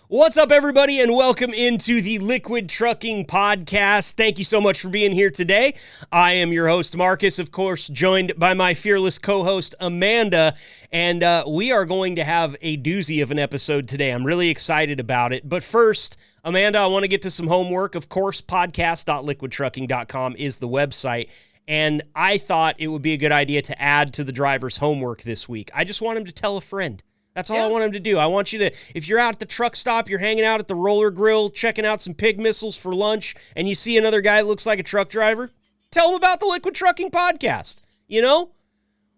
What's up, everybody, and welcome into the Liquid Trucking Podcast. Thank you so much for being here today. I am your host, Marcus, of course, joined by my fearless co-host, Amanda, and we are going to have a doozy of an episode today. I'm really excited about it, but first, Amanda, I want to get to some homework. Of course, podcast.liquidtrucking.com is the website, and I thought it would be a good idea to add to the driver's homework this week. I just want him to tell a friend. That's all I want him to do. I want you to, if you're out at the truck stop, you're hanging out at the roller grill, checking out some pig missiles for lunch, and you see another guy that looks like a truck driver, tell him about the Liquid Trucking Podcast. You know?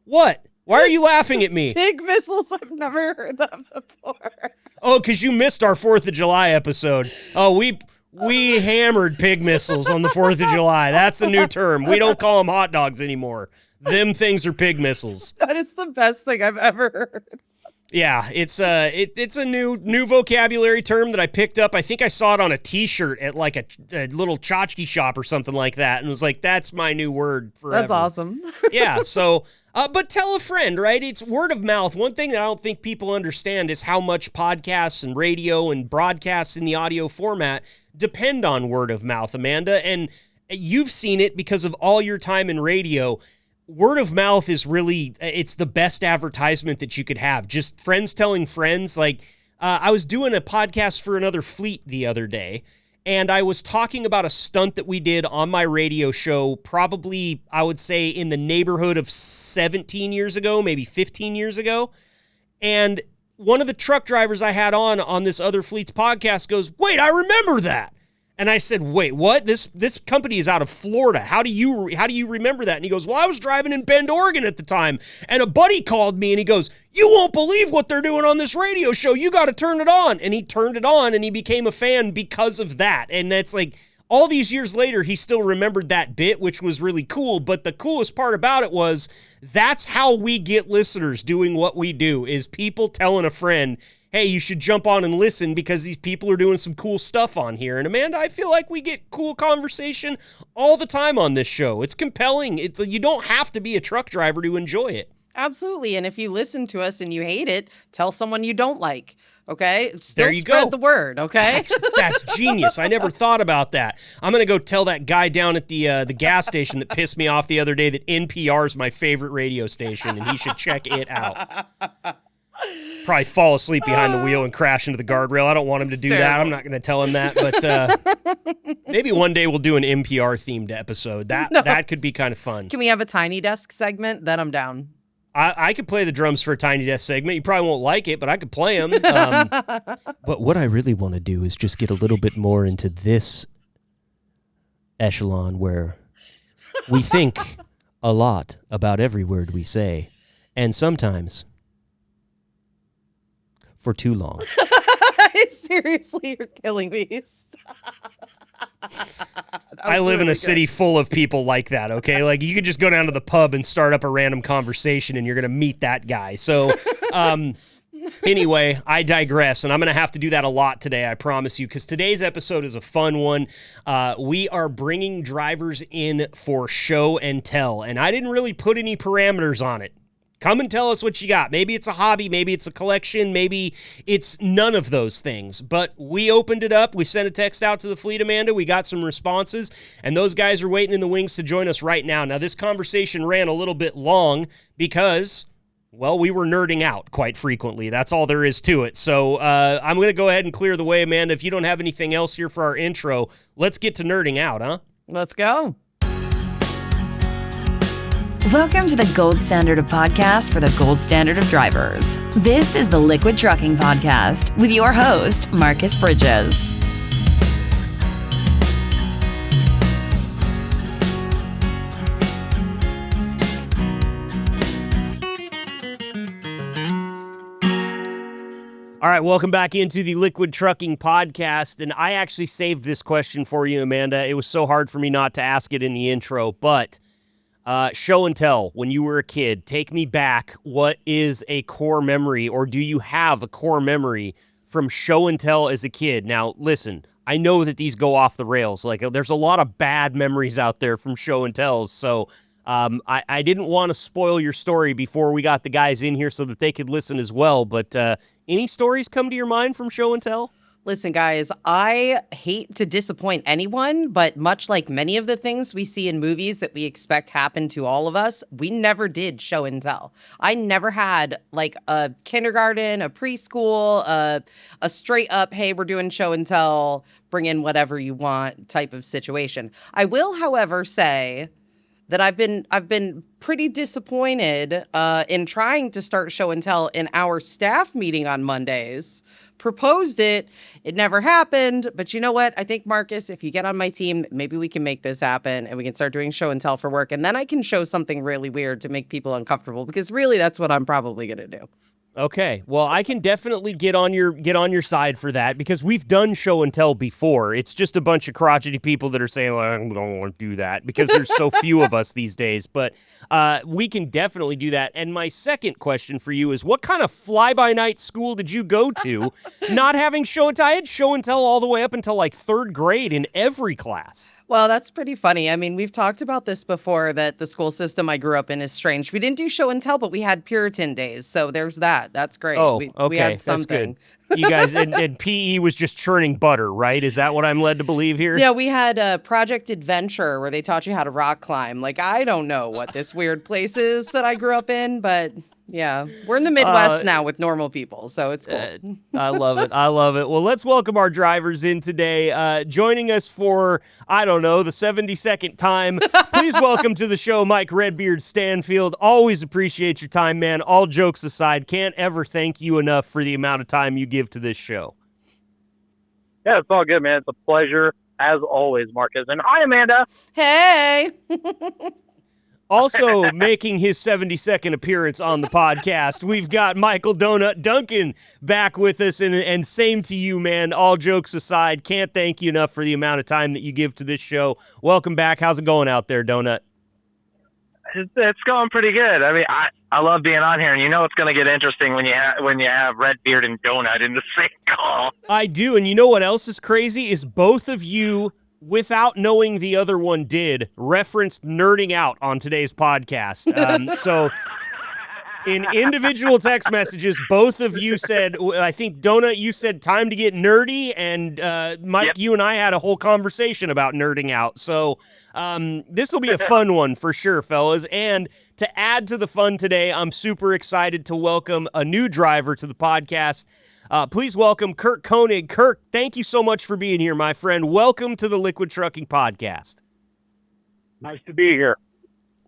What? Why are you laughing at me? Pig missiles, I've never heard that before. Oh, because you missed our 4th of July episode. Oh, we hammered pig missiles on the 4th of July. That's a new term. We don't call them hot dogs anymore. Them things are pig missiles. That is the best thing I've ever heard. Yeah, it's a new vocabulary term that I picked up. I think I saw it on a T-shirt at like a little tchotchke shop or something like that, and was like, "That's my new word forever." That's awesome. Yeah. So, but tell a friend, right? It's word of mouth. One thing that I don't think people understand is how much podcasts and radio and broadcasts in the audio format depend on word of mouth, Amanda. And you've seen it because of all your time in radio. Word of mouth is really, it's the best advertisement that you could have. Just friends telling friends. Like, I was doing a podcast for another fleet the other day, and I was talking about a stunt that we did on my radio show, probably, I would say, in the neighborhood of 17 years ago, maybe 15 years ago. And one of the truck drivers I had on this other fleet's podcast goes, "Wait, I remember that." And I said, "Wait, what? This company is out of Florida. How do you remember that?" And he goes, "Well, I was driving in Bend, Oregon at the time, and a buddy called me, and he goes, 'You won't believe what they're doing on this radio show. You got to turn it on.'" And he turned it on, and he became a fan because of that. And that's like, all these years later, he still remembered that bit, which was really cool. But the coolest part about it was, that's how we get listeners doing what we do, is people telling a friend, "Hey, you should jump on and listen because these people are doing some cool stuff on here." And Amanda, I feel like we get cool conversation all the time on this show. It's compelling. You don't have to be a truck driver to enjoy it. Absolutely. And if you listen to us and you hate it, tell someone you don't like. Okay? Still there you spread go. The word, okay? That's genius. I never thought about that. I'm going to go tell that guy down at the gas station that pissed me off the other day that NPR is my favorite radio station, and he should check it out. Probably fall asleep behind the wheel and crash into the guardrail. I don't want him to do that. I'm not going to tell him that, but maybe one day we'll do an NPR-themed episode. That could be kind of fun. Can we have a Tiny Desk segment? Then I'm down. I could play the drums for a Tiny Desk segment. You probably won't like it, but I could play them. But what I really want to do is just get a little bit more into this echelon where we think a lot about every word we say, and sometimes for too long. Seriously, you're killing me. I live in a city full of people like that, okay? Like, you could just go down to the pub and start up a random conversation, and you're going to meet that guy. So, anyway, I digress, and I'm going to have to do that a lot today, I promise you, because today's episode is a fun one. We are bringing drivers in for show and tell, and I didn't really put any parameters on it. Come and tell us what you got. Maybe it's a hobby, maybe it's a collection, maybe it's none of those things. But we opened it up. We sent a text out to the fleet, Amanda. We got some responses, and those guys are waiting in the wings to join us right now. Now, this conversation ran a little bit long because, well, we were nerding out quite frequently. That's all there is to it. So I'm going to go ahead and clear the way, Amanda. If you don't have anything else here for our intro, let's get to nerding out, huh? Let's go. Welcome to the gold standard of podcasts for the gold standard of drivers. This is the Liquid Trucking Podcast with your host, Marcus Bridges. All right, welcome back into the Liquid Trucking Podcast, and I actually saved this question for you, Amanda. It was so hard for me not to ask it in the intro, but show and tell, when you were a kid, take me back. What is a core memory, or do you have a core memory from show and tell as a kid? Now, listen, I know that these go off the rails. Like, there's a lot of bad memories out there from show and tells, so I didn't want to spoil your story before we got the guys in here so that they could listen as well, but any stories come to your mind from show and tell? Listen, guys, I hate to disappoint anyone, but much like many of the things we see in movies that we expect happen to all of us, we never did show and tell. I never had like a kindergarten, a preschool, a straight up, hey, we're doing show and tell, bring in whatever you want type of situation. I will, however, say that I've been pretty disappointed in trying to start show and tell in our staff meeting on Mondays. Proposed it never happened, but you know what? I think, Marcus, if you get on my team, maybe we can make this happen and we can start doing show and tell for work, and then I can show something really weird to make people uncomfortable, because really that's what I'm probably going to do. Okay, well, I can definitely get on your side for that, because we've done show and tell before. It's just a bunch of crotchety people that are saying, well, I don't want to do that, because there's so few of us these days. But we can definitely do that. And my second question for you is, what kind of fly-by-night school did you go to not having show and tell? I had show and tell all the way up until like third grade in every class. Well, that's pretty funny. I mean, we've talked about this before, that the school system I grew up in is strange. We didn't do show and tell, but we had Puritan days. So there's that. That's great. Oh, we okay. had something. That's good. You guys, and PE was just churning butter, right? Is that what I'm led to believe here? Yeah, we had Project Adventure, where they taught you how to rock climb. Like, I don't know what this weird place is that I grew up in, but yeah, we're in the Midwest now with normal people, so it's cool. I love it. I love it. Well, let's welcome our drivers in today. Joining us for, I don't know, the 72nd time. Please welcome to the show, Mike Redbeard Stanfield. Always appreciate your time, man. All jokes aside, can't ever thank you enough for the amount of time you give to this show. Yeah, it's all good, man. It's a pleasure, as always, Marcus. And hi, Amanda. Hey! Also making his 72nd appearance on the podcast, we've got Michael Donut Duncan back with us, and same to you, man. All jokes aside, can't thank you enough for the amount of time that you give to this show. Welcome back. How's it going out there, Donut? It's going pretty good. I mean, I love being on here, and you know it's going to get interesting when you have Redbeard and Donut in the same call. I do, and you know what else is crazy is both of you, without knowing the other one did, referenced nerding out on today's podcast. So in individual text messages, both of you said, I think, Donut, you said time to get nerdy, and Mike, Yep. You and I had a whole conversation about nerding out. So this will be a fun one for sure, fellas. And to add to the fun today, I'm super excited to welcome a new driver to the podcast. Please welcome Kirk Koenig. Kirk, thank you so much for being here, my friend. Welcome to the Liquid Trucking Podcast. Nice to be here.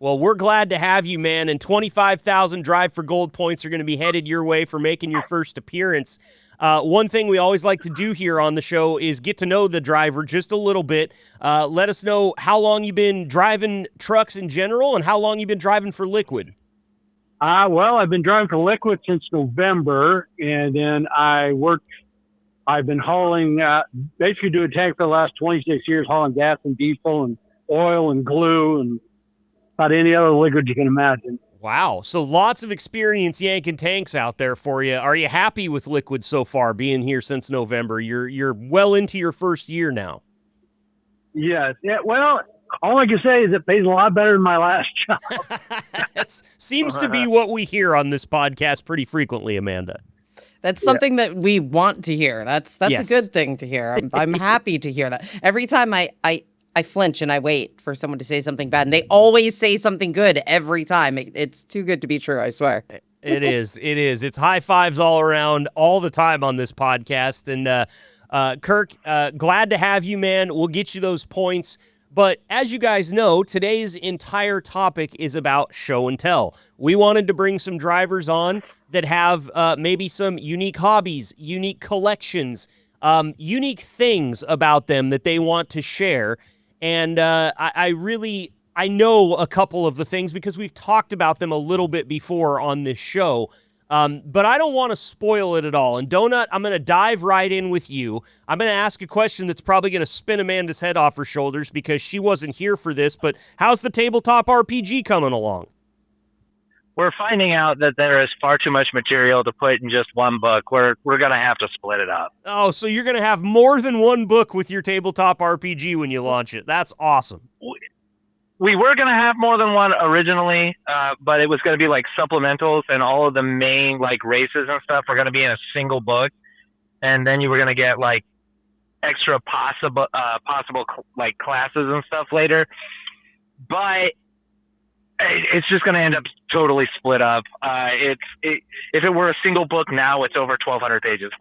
Well, we're glad to have you, man, and 25,000 Drive for Gold points are going to be headed your way for making your first appearance. One thing we always like to do here on the show is get to know the driver just a little bit. Let us know how long you've been driving trucks in general and how long you've been driving for Liquid. Well, I've been driving for Liquid since November, and then I've been hauling, basically doing tank for the last 26 years, hauling gas and diesel and oil and glue and about any other liquid you can imagine. Wow. So lots of experience yanking tanks out there for you. Are you happy with Liquid so far, being here since November? You're well into your first year now. Yes. Yeah. Well, all I can say is it pays a lot better than my last job. That seems to be what we hear on this podcast pretty frequently, Amanda. That's something that we want to hear. That's Yes. a good thing to hear. I'm happy to hear that. Every time I flinch and I wait for someone to say something bad, and they always say something good every time. It's too good to be true, I swear. It is. It is. It's high fives all around all the time on this podcast. And Kirk, glad to have you, man. We'll get you those points. But as you guys know, today's entire topic is about show and tell. We wanted to bring some drivers on that have maybe some unique hobbies, unique collections, unique things about them that they want to share. And I know a couple of the things because we've talked about them a little bit before on this show. But I don't want to spoil it at all. And Donut, I'm going to dive right in with you. I'm going to ask a question that's probably going to spin Amanda's head off her shoulders because she wasn't here for this, but how's the tabletop RPG coming along? We're finding out that there is far too much material to put in just one book. We're going to have to split it up. Oh, so you're going to have more than one book with your tabletop RPG when you launch it. That's awesome. We were going to have more than one originally, but it was going to be like supplementals, and all of the main like races and stuff were going to be in a single book. and then you were gonna get like extra possible like classes and stuff later, but it's just going to end up totally split up. If it were a single book now, it's over 1,200 pages.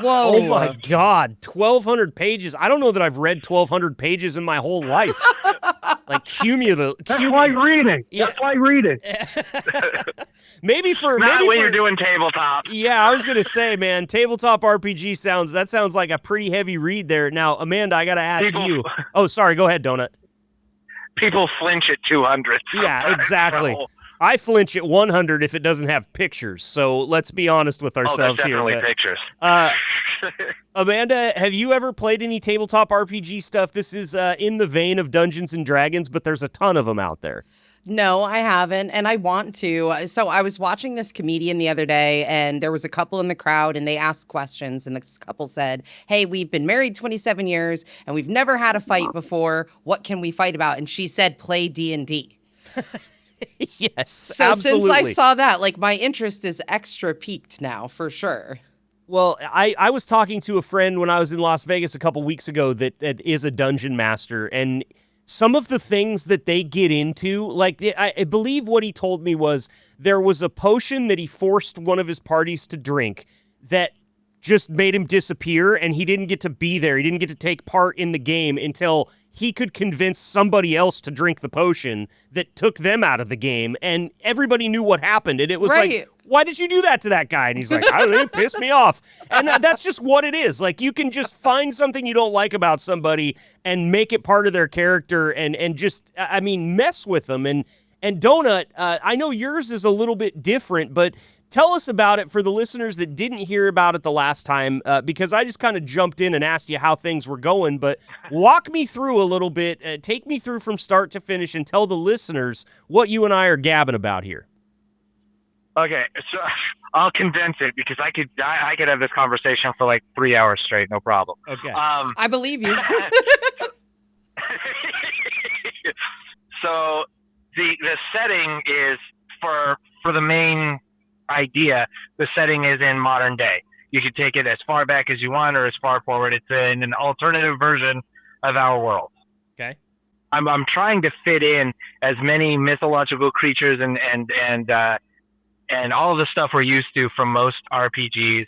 Whoa. Oh my God, 1,200 pages. I don't know that I've read 1,200 pages in my whole life. Like cumulative. That's like reading. Yeah. That's like reading. maybe Not when for, you're doing tabletop. Yeah, I was gonna say, man, tabletop RPG sounds like a pretty heavy read there. Now, Amanda, I gotta ask you. Oh, sorry, go ahead, Donut. People flinch at 200. Yeah, exactly. I flinch at 100 if it doesn't have pictures. So let's be honest with ourselves here. Definitely pictures. Amanda, have you ever played any tabletop RPG stuff? This is in the vein of Dungeons and Dragons, but there's a ton of them out there. No, I haven't, and I want to. So I was watching this comedian the other day, and there was a couple in the crowd, and they asked questions, and this couple said, hey, we've been married 27 years, and we've never had a fight before. What can we fight about? And she said, play D&D. Yes, so absolutely. Since I saw that, like, my interest is extra peaked now, for sure. Well, I was talking to a friend when I was in Las Vegas a couple weeks ago that is a dungeon master, and some of the things that they get into, like, I believe what he told me was there was a potion that he forced one of his parties to drink that just made him disappear, and he didn't get to be there. He didn't get to take part in the game until he could convince somebody else to drink the potion that took them out of the game, and everybody knew what happened, and it was like, why did you do that to that guy? And he's like, I don't know, it pissed me off. And that's just what it is. Like, you can just find something you don't like about somebody and make it part of their character and just, I mean, mess with them. And Donut, I know yours is a little bit different, but tell us about it for the listeners that didn't hear about it the last time, because I just kind of jumped in and asked you how things were going, but walk me through a little bit, take me through from start to finish and tell the listeners what you and I are gabbing about here. Okay, so I'll condense it because I could have this conversation for like 3 hours straight, no problem. Okay. I believe you. So the setting is for the main idea. The setting is in modern day. You could take it as far back as you want or as far forward. It's in an alternative version of our world. Okay. I'm trying to fit in as many mythological creatures and all of the stuff we're used to from most RPGs.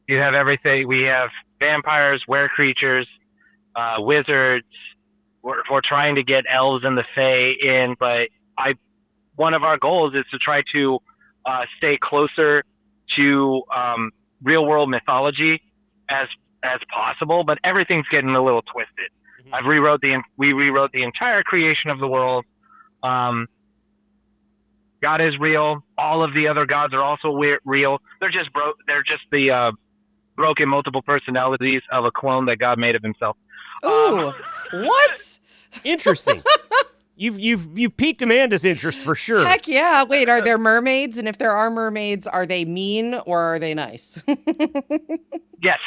You have everything. We have vampires, were-creatures, wizards. We're trying to get elves and the fae in, but one of our goals is to try to stay closer to real-world mythology as possible. But everything's getting a little twisted. Mm-hmm. We rewrote the entire creation of the world. God is real. All of the other gods are also real. They're just the broken multiple personalities of a clone that God made of himself. Ooh, what? Interesting. You've piqued Amanda's interest for sure. Heck yeah. Wait, are there mermaids? And if there are mermaids, are they mean or are they nice? Yes.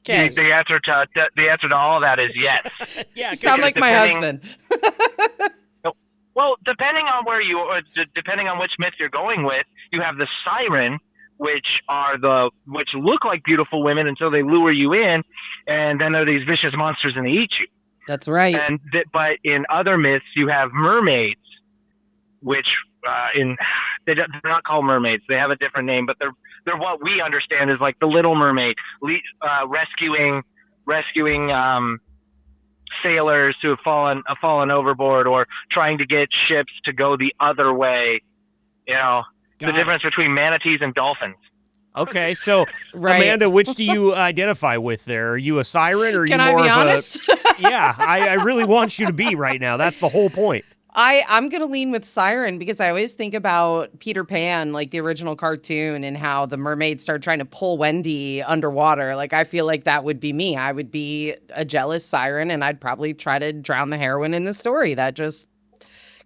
Okay. The answer to all that is yes. Yeah, you sound like my husband. Well, depending on which myth you're going with, you have the siren, which look like beautiful women until they lure you in, and then there are these vicious monsters and they eat you. That's right. But in other myths, you have mermaids, which they're not called mermaids. They have a different name, but they're what we understand is like the Little Mermaid, rescuing sailors who have fallen overboard, or trying to get ships to go the other way. You know, the difference between manatees and dolphins. Okay, so right. Amanda, which do you identify with there? Are you a siren or are you more of honest? Yeah, I really want you to be right now. That's the whole point. I'm going to lean with siren because I always think about Peter Pan, like the original cartoon, and how the mermaids start trying to pull Wendy underwater. Like, I feel like that would be me. I would be a jealous siren, and I'd probably try to drown the heroine in the story. That just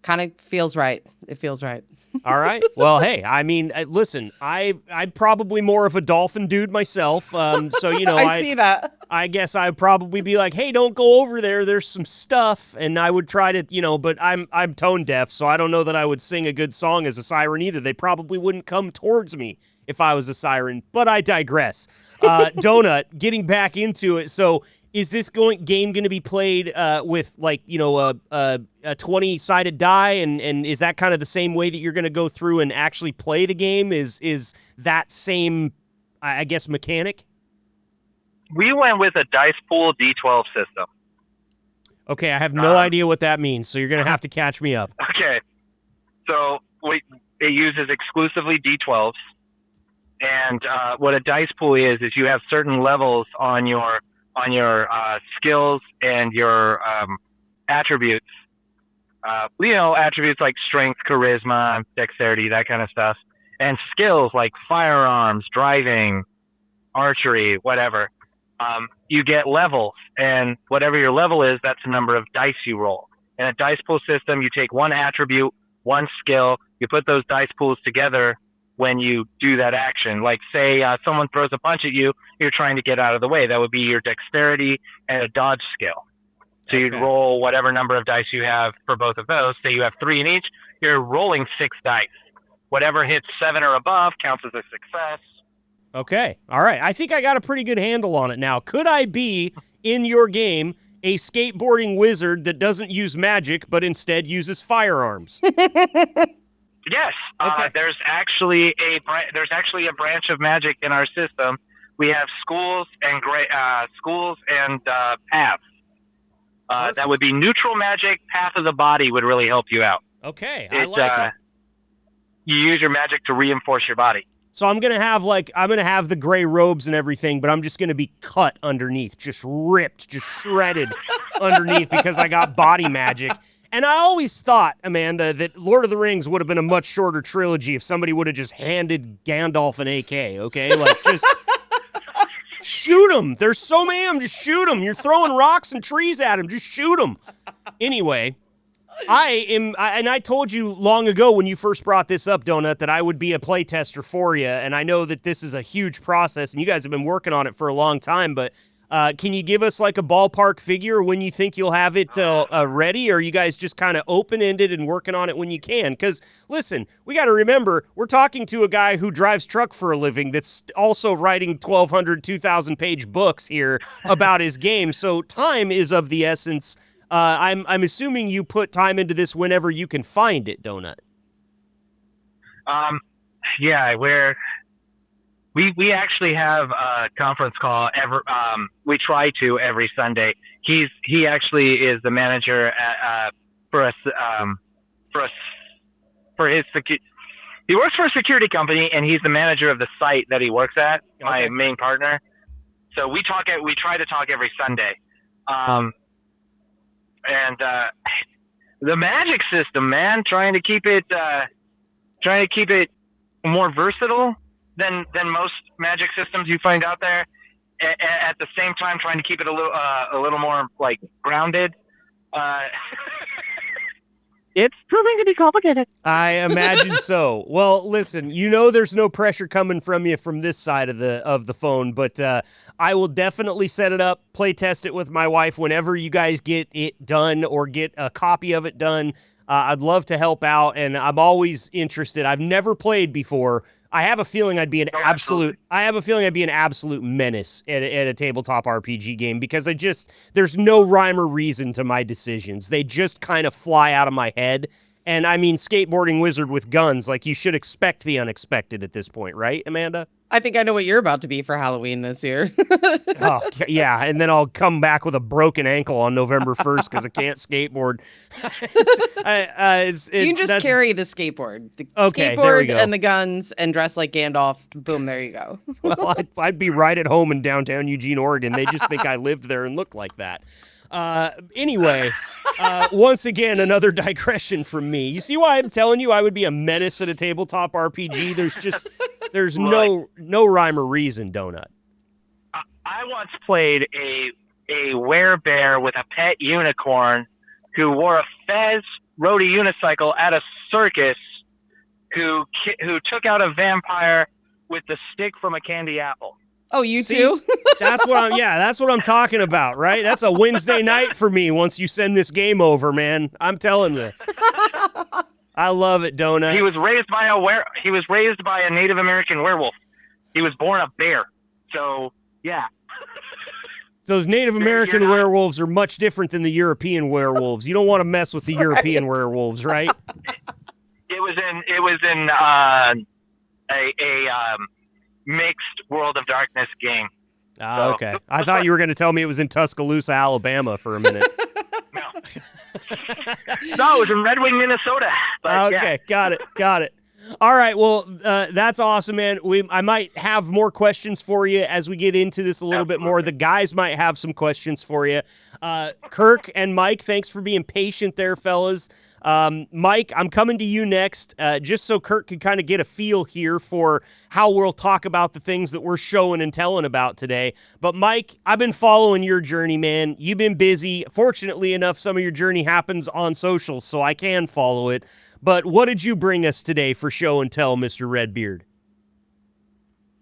kind of feels right. It feels right. All right. Well, hey, I mean, listen, I'm probably more of a dolphin dude myself. So, you know, I see that. I guess I'd probably be like, hey, don't go over there. There's some stuff. And I would try to, but I'm tone deaf, so I don't know that I would sing a good song as a siren either. They probably wouldn't come towards me if I was a siren, but I digress. Donut, getting back into it. So is this game going to be played with like, a 20-sided die? And is that kind of the same way that you're going to go through and actually play the game? Is that same, I guess, mechanic? We went with a dice pool D12 system. Okay, I have no idea what that means, so you're going to have to catch me up. Okay. So it uses exclusively D12s. And what a dice pool is you have certain levels on your skills and your attributes. Attributes like strength, charisma, dexterity, that kind of stuff. And skills like firearms, driving, archery, whatever. You get levels, and whatever your level is, that's the number of dice you roll. In a dice pool system, you take one attribute, one skill, you put those dice pools together when you do that action. Like, say someone throws a punch at you, you're trying to get out of the way. That would be your dexterity and a dodge skill. So you'd roll whatever number of dice you have for both of those. Say you have 3 in each, you're rolling 6 dice. Whatever hits 7 or above counts as a success. Okay. All right. I think I got a pretty good handle on it now. Could I be, in your game, a skateboarding wizard that doesn't use magic but instead uses firearms? Yes. Okay. There's actually a branch of magic in our system. We have schools and paths. That would be neutral magic. Path of the body would really help you out. Okay. I like it. You use your magic to reinforce your body. So I'm going to have the gray robes and everything, but I'm just going to be cut underneath, just ripped, just shredded underneath because I got body magic. And I always thought, Amanda, that Lord of the Rings would have been a much shorter trilogy if somebody would have just handed Gandalf an AK, okay? Like, just shoot him. There's so many of them, just shoot him. You're throwing rocks and trees at him, just shoot him. Anyway, I told you long ago when you first brought this up, Donut, that I would be a playtester for you, and I know that this is a huge process, and you guys have been working on it for a long time, but can you give us like a ballpark figure when you think you'll have it ready, or are you guys just kind of open-ended and working on it when you can? Because, listen, we got to remember, we're talking to a guy who drives truck for a living that's also writing 1,200, 2,000-page books here about his game, so time is of the essence. I'm assuming you put time into this whenever you can find it, Donut. Yeah, we actually have a conference call we try to every Sunday. He actually is the manager at, he works for a security company, and he's the manager of the site that he works at. Okay. My main partner. So we try to talk every Sunday. And the magic system, man, trying to keep it more versatile than most magic systems you find out there. At the same time, trying to keep it a little more like grounded. It's proving to be complicated. I imagine so. Well, listen, there's no pressure coming from you from this side of the phone, but I will definitely set it up, play test it with my wife whenever you guys get it done or get a copy of it done. I'd love to help out, and I'm always interested. I've never played before. I have a feeling I'd be an absolute menace at a tabletop RPG game because there's no rhyme or reason to my decisions. They just kind of fly out of my head. And I mean, skateboarding wizard with guns, like you should expect the unexpected at this point, right, Amanda? I think I know what you're about to be for Halloween this year. Oh, yeah, and then I'll come back with a broken ankle on November 1st because I can't skateboard. You can just carry the skateboard. The okay, skateboard there we go. And the guns and dress like Gandalf. Boom, there you go. Well, I'd be right at home in downtown Eugene, Oregon. They just think I lived there and look like that. Anyway, once again, another digression from me. You see why I'm telling you I would be a menace at a tabletop RPG? There's no rhyme or reason, Donut. I once played a werebear with a pet unicorn who wore a fez, rode a unicycle at a circus, who took out a vampire with the stick from a candy apple. Oh, you See? too? That's what I'm talking about, right? That's a Wednesday night for me once you send this game over, man. I'm telling you. I love it, Donut. He was raised by a Native American werewolf. He was born a bear. So, yeah. Those Native American werewolves are much different than the European werewolves. You don't want to mess with the European werewolves, right? It was in a mixed World of Darkness game. Ah, okay. I thought you were going to tell me it was in Tuscaloosa, Alabama for a minute. No. No, it was in Red Wing, Minnesota. But, okay, got it. All right, well, that's awesome, man. I might have more questions for you as we get into this a little bit more. The guys might have some questions for you. Kirk and Mike, thanks for being patient there, fellas. Mike, I'm coming to you next, just so Kirk can kind of get a feel here for how we'll talk about the things that we're showing and telling about today. But Mike, I've been following your journey, man. You've been busy. Fortunately enough, some of your journey happens on socials, so I can follow it. But what did you bring us today for show and tell, Mr. Redbeard?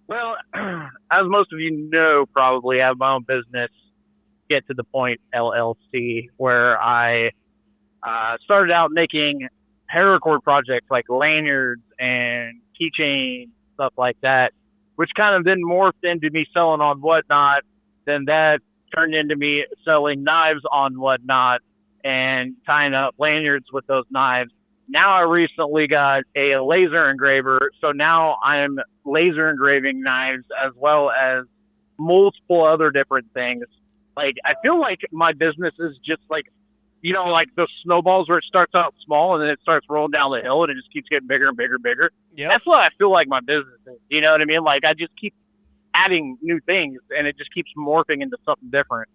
Well, as most of you know, probably, I have my own business, Get to the Point LLC, where I started out making paracord projects like lanyards and keychains, stuff like that, which kind of then morphed into me selling on Whatnot. Then that turned into me selling knives on Whatnot and tying up lanyards with those knives. Now I recently got a laser engraver, so now I'm laser engraving knives as well as multiple other different things. Like, I feel like my business is just like, you know, like those snowballs where it starts out small and then it starts rolling down the hill and it just keeps getting bigger and bigger and bigger. Yep. That's what I feel like my business is. You know what I mean? Like, I just keep adding new things and it just keeps morphing into something different.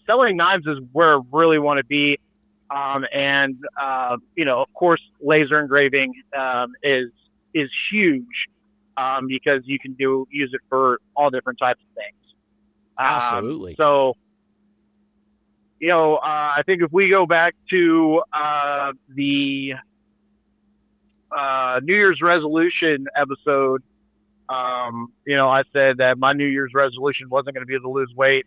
Selling knives is where I really want to be. You know, of course, laser engraving is huge because you can use it for all different types of things. Absolutely. So, you know, I think if we go back to the New Year's resolution episode, you know, I said that my New Year's resolution wasn't going to be to lose weight.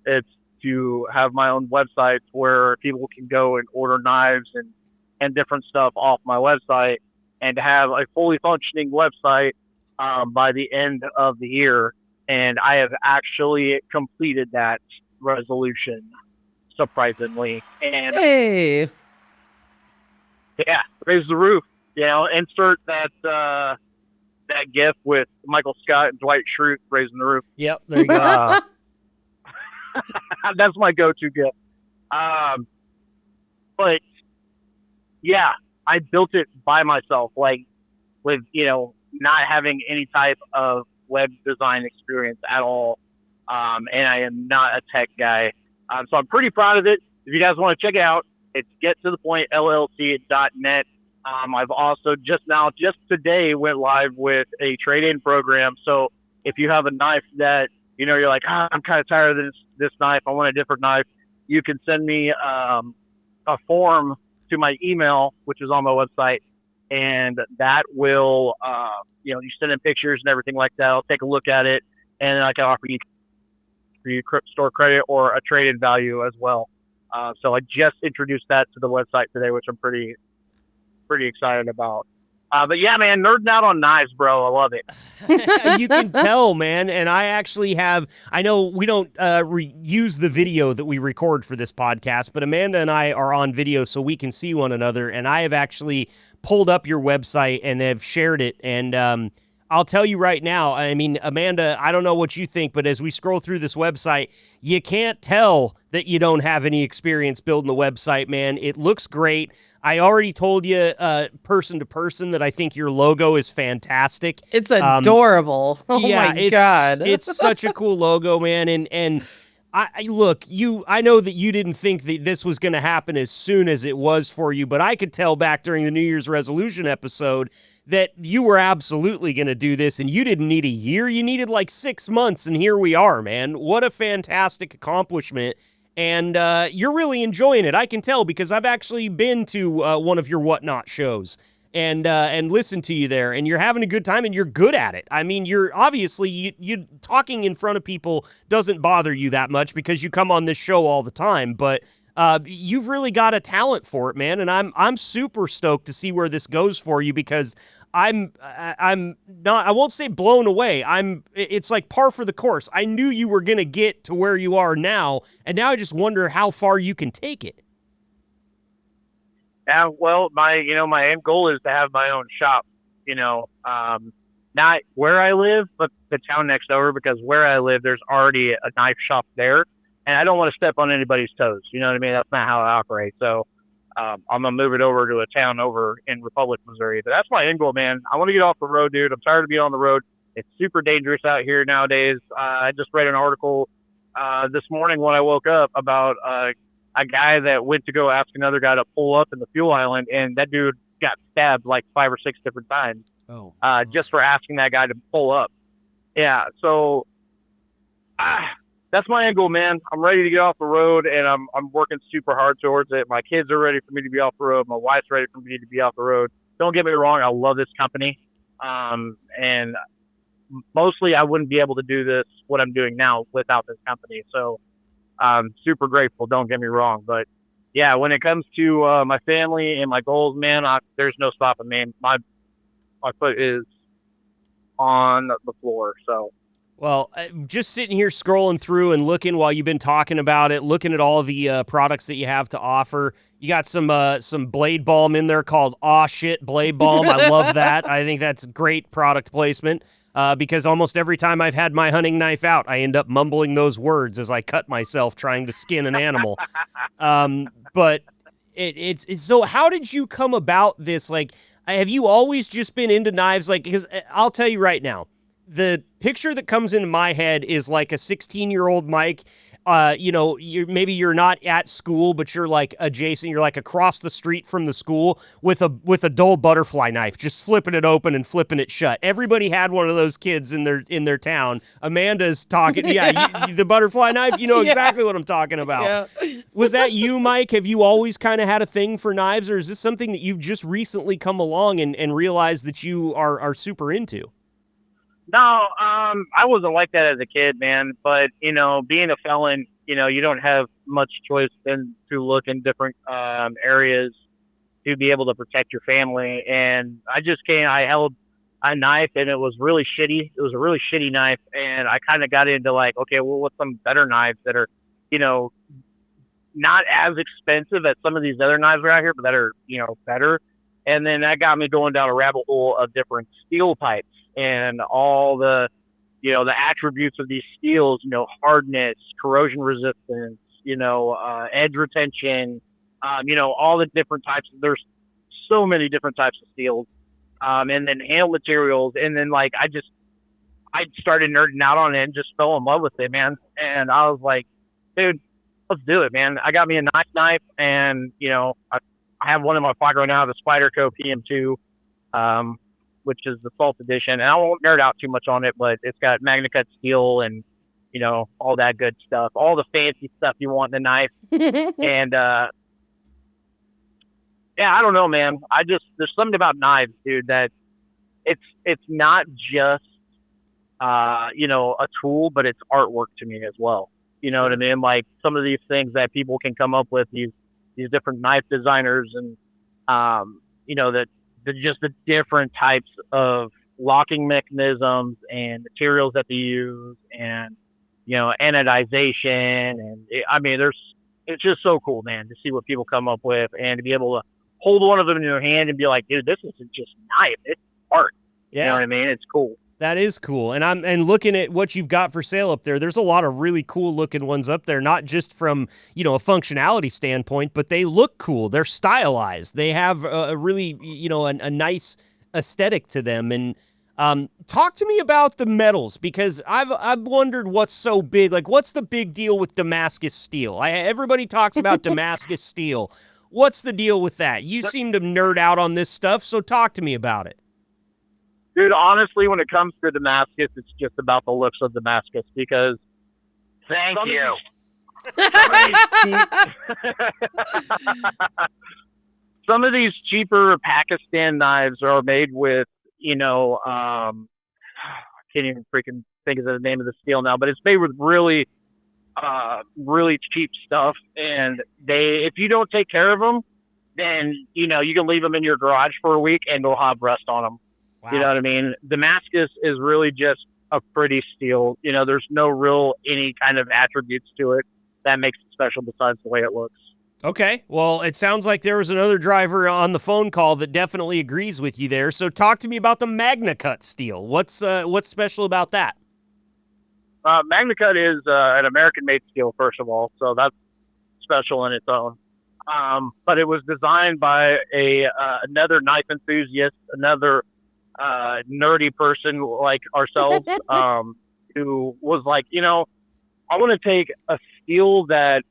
It's to have my own websites where people can go and order knives and different stuff off my website, and to have a fully functioning website by the end of the year. And I have actually completed that resolution, surprisingly. And Hey. yeah, raise the roof. You know, insert that GIF with Michael Scott and Dwight Schrute raising the roof. Yep, there you go. That's my go-to gift. But yeah, I built it by myself, like with, you know, not having any type of web design experience at all. And I am not a tech guy. So I'm pretty proud of it. If you guys want to check it out, it's gettothepointllc.net. I've also just today went live with a trade-in program. So if you have a knife that, you know, you're like, I'm kind of tired of this knife, I want a different knife, you can send me a form to my email, which is on my website, and that will, you know, you send in pictures and everything like that. I'll take a look at it, and then I can offer you store credit or a trade-in value as well. So I just introduced that to the website today, which I'm pretty excited about. But yeah, man, nerding out on knives, bro. I love it. You can tell, man. And I know we don't use the video that we record for this podcast, but Amanda and I are on video so we can see one another. And I have actually pulled up your website and have shared it. And I'll tell you right now, I mean, Amanda, I don't know what you think, but as we scroll through this website, you can't tell that you don't have any experience building the website, man. It looks great. I already told you person to person that I think your logo is fantastic. It's adorable. Oh yeah, my God. It's such a cool logo, man. And I look, I know that you didn't think that this was going to happen as soon as it was for you, but I could tell back during the New Year's resolution episode that you were absolutely going to do this, and you didn't need a year. You needed like 6 months, and here we are, man. What a fantastic accomplishment. And you're really enjoying it. I can tell because I've actually been to one of your Whatnot shows. and listen to you there, and you're having a good time, and you're good at it. I mean, you're obviously you talking in front of people doesn't bother you that much because you come on this show all the time, but you've really got a talent for it, man, and I'm super stoked to see where this goes for you because I'm not, I won't say blown away. It's like par for the course. I knew you were going to get to where you are now, and now I just wonder how far you can take it. Yeah, well, my end goal is to have my own shop, not where I live, but the town next over, because where I live, there's already a knife shop there, and I don't want to step on anybody's toes. You know what I mean? That's not how I operate. So I'm going to move it over to a town over in Republic, Missouri. But that's my end goal, man. I want to get off the road, dude. I'm tired of being on the road. It's super dangerous out here nowadays. I just read an article this morning when I woke up about a guy that went to go ask another guy to pull up in the fuel island, and that dude got stabbed like 5 or 6 different times. Just for asking that guy to pull up. Yeah, so that's my end goal, man. I'm ready to get off the road, and I'm working super hard towards it. My kids are ready for me to be off the road. My wife's ready for me to be off the road. Don't get me wrong, I love this company, and mostly I wouldn't be able to do this, what I'm doing now, without this company. So I'm super grateful, don't get me wrong. But yeah, when it comes to my family and my goals, man, there's no stopping me. My foot is on the floor. So, well, just sitting here scrolling through and looking while you've been talking about it, looking at all the products that you have to offer. You got some Blade Balm in there called Aw Shit Blade Balm. I love that. I think that's great product placement. Because almost every time I've had my hunting knife out, I end up mumbling those words as I cut myself trying to skin an animal. But it's so. How did you come about this? Like, have you always just been into knives? Like, because I'll tell you right now, the picture that comes into my head is like a 16-year-old Mike. Maybe you're not at school, but you're like adjacent. You're like across the street from the school with a dull butterfly knife, just flipping it open and flipping it shut. Everybody had one of those kids in their town. Amanda's talking. Yeah, the butterfly knife. You know exactly what I'm talking about. Yeah. Was that you, Mike? Have you always kind of had a thing for knives, or is this something that you've just recently come along and realized that you are super into? No, I wasn't like that as a kid, man. But, being a felon, you don't have much choice than to look in different areas to be able to protect your family. And I held a knife, and it was really shitty. It was a really shitty knife. And I kind of got into like, okay, well, what's some better knives that are, not as expensive as some of these other knives out here, but that are, better. And then that got me going down a rabbit hole of different steel pipes and all the, the attributes of these steels, hardness, corrosion resistance, edge retention, all the different types. There's so many different types of steels, and then handle materials. And then I started nerding out on it and just fell in love with it, man. And I was like, dude, let's do it, man. I got me a nice knife, and, I have one in my pocket right now, the Spyderco PM2, which is the Salt Edition. And I won't nerd out too much on it, but it's got MagnaCut steel and, all that good stuff, all the fancy stuff you want in a knife. And, yeah, I don't know, man. There's something about knives, dude, that it's not just, a tool, but it's artwork to me as well. You know what I mean? Like some of these things that people can come up with, these different knife designers and, just the different types of locking mechanisms and materials that they use and, anodization. And it's just so cool, man, to see what people come up with and to be able to hold one of them in your hand and be like, dude, this isn't just knife, it's art. Yeah. You know what I mean? It's cool. That is cool. And looking at what you've got for sale up there, there's a lot of really cool looking ones up there, not just from, a functionality standpoint, but they look cool. They're stylized. They have a really, a nice aesthetic to them. And talk to me about the metals, because I've wondered what's so big. Like, what's the big deal with Damascus steel? Everybody talks about Damascus steel. What's the deal with that? You seem to nerd out on this stuff, so talk to me about it. Dude, honestly, when it comes to Damascus, it's just about the looks of Damascus, because Thank you. some of these cheaper Pakistan knives are made with, I can't even freaking think of the name of the steel now, but it's made with really, really cheap stuff. And if you don't take care of them, then, you can leave them in your garage for a week and they'll have rust on them. Wow. You know what I mean? Damascus is really just a pretty steel. There's no real any kind of attributes to it that makes it special besides the way it looks. Okay. Well, it sounds like there was another driver on the phone call that definitely agrees with you there. So talk to me about the MagnaCut steel. What's special about that? MagnaCut is an American-made steel, first of all, so that's special in its own. But it was designed by another knife enthusiast, another nerdy person like ourselves, who was like, I want to take a steel that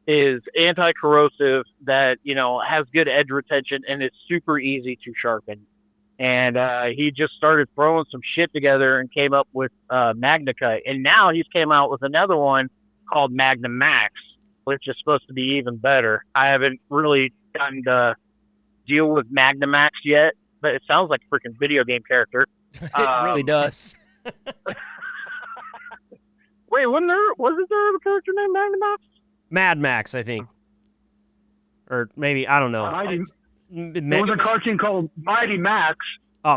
is anti-corrosive, that, has good edge retention, and it's super easy to sharpen. And he just started throwing some shit together and came up with MagnaCut. And now he's came out with another one called Magna Max, which is supposed to be even better. I haven't really gotten to deal with Magna Max yet, but it sounds like a freaking video game character. It really does. Wait, wasn't there a character named Magna Max? Mad Max, I think. Or maybe, I don't know. There was a cartoon called Mighty Max.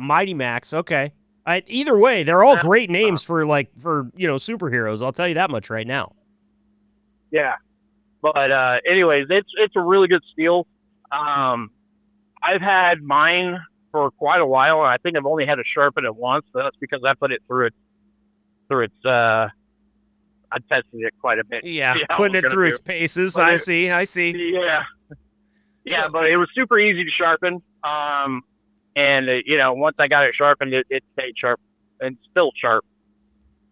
Mighty Max, okay. Either way, they're all great names for superheroes. I'll tell you that much right now. Yeah. But anyways, it's a really good steel. I've had mine for quite a while, and I think I've only had to sharpen it once, but that's because I put it through its I tested it quite a bit. Yeah, putting it through its paces. I see. Yeah. Yeah, but it was super easy to sharpen. And once I got it sharpened, it stayed sharp and still sharp.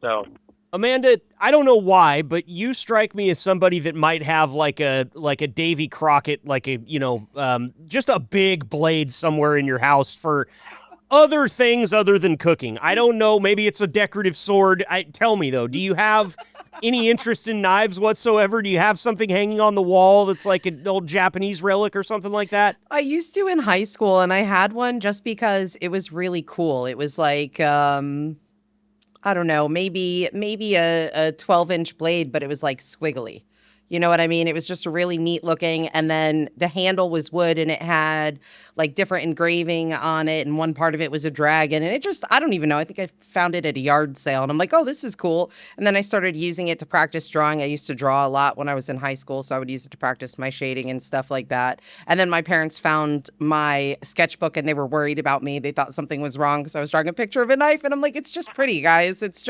So, Amanda, I don't know why, but you strike me as somebody that might have like a Davy Crockett, just a big blade somewhere in your house for other things other than cooking. I don't know. Maybe it's a decorative sword. Tell me, though, do you have any interest in knives whatsoever? Do you have something hanging on the wall that's like an old Japanese relic or something like that? I used to in high school, and I had one just because it was really cool. It was like, I don't know, maybe a 12-inch blade, but it was like squiggly. You know what I mean? It was just really neat looking. And then the handle was wood and it had like different engraving on it. And one part of it was a dragon. And I don't even know. I think I found it at a yard sale and I'm like, oh, this is cool. And then I started using it to practice drawing. I used to draw a lot when I was in high school. So I would use it to practice my shading and stuff like that. And then my parents found my sketchbook and they were worried about me. They thought something was wrong because I was drawing a picture of a knife. And I'm like, it's just pretty, guys. It's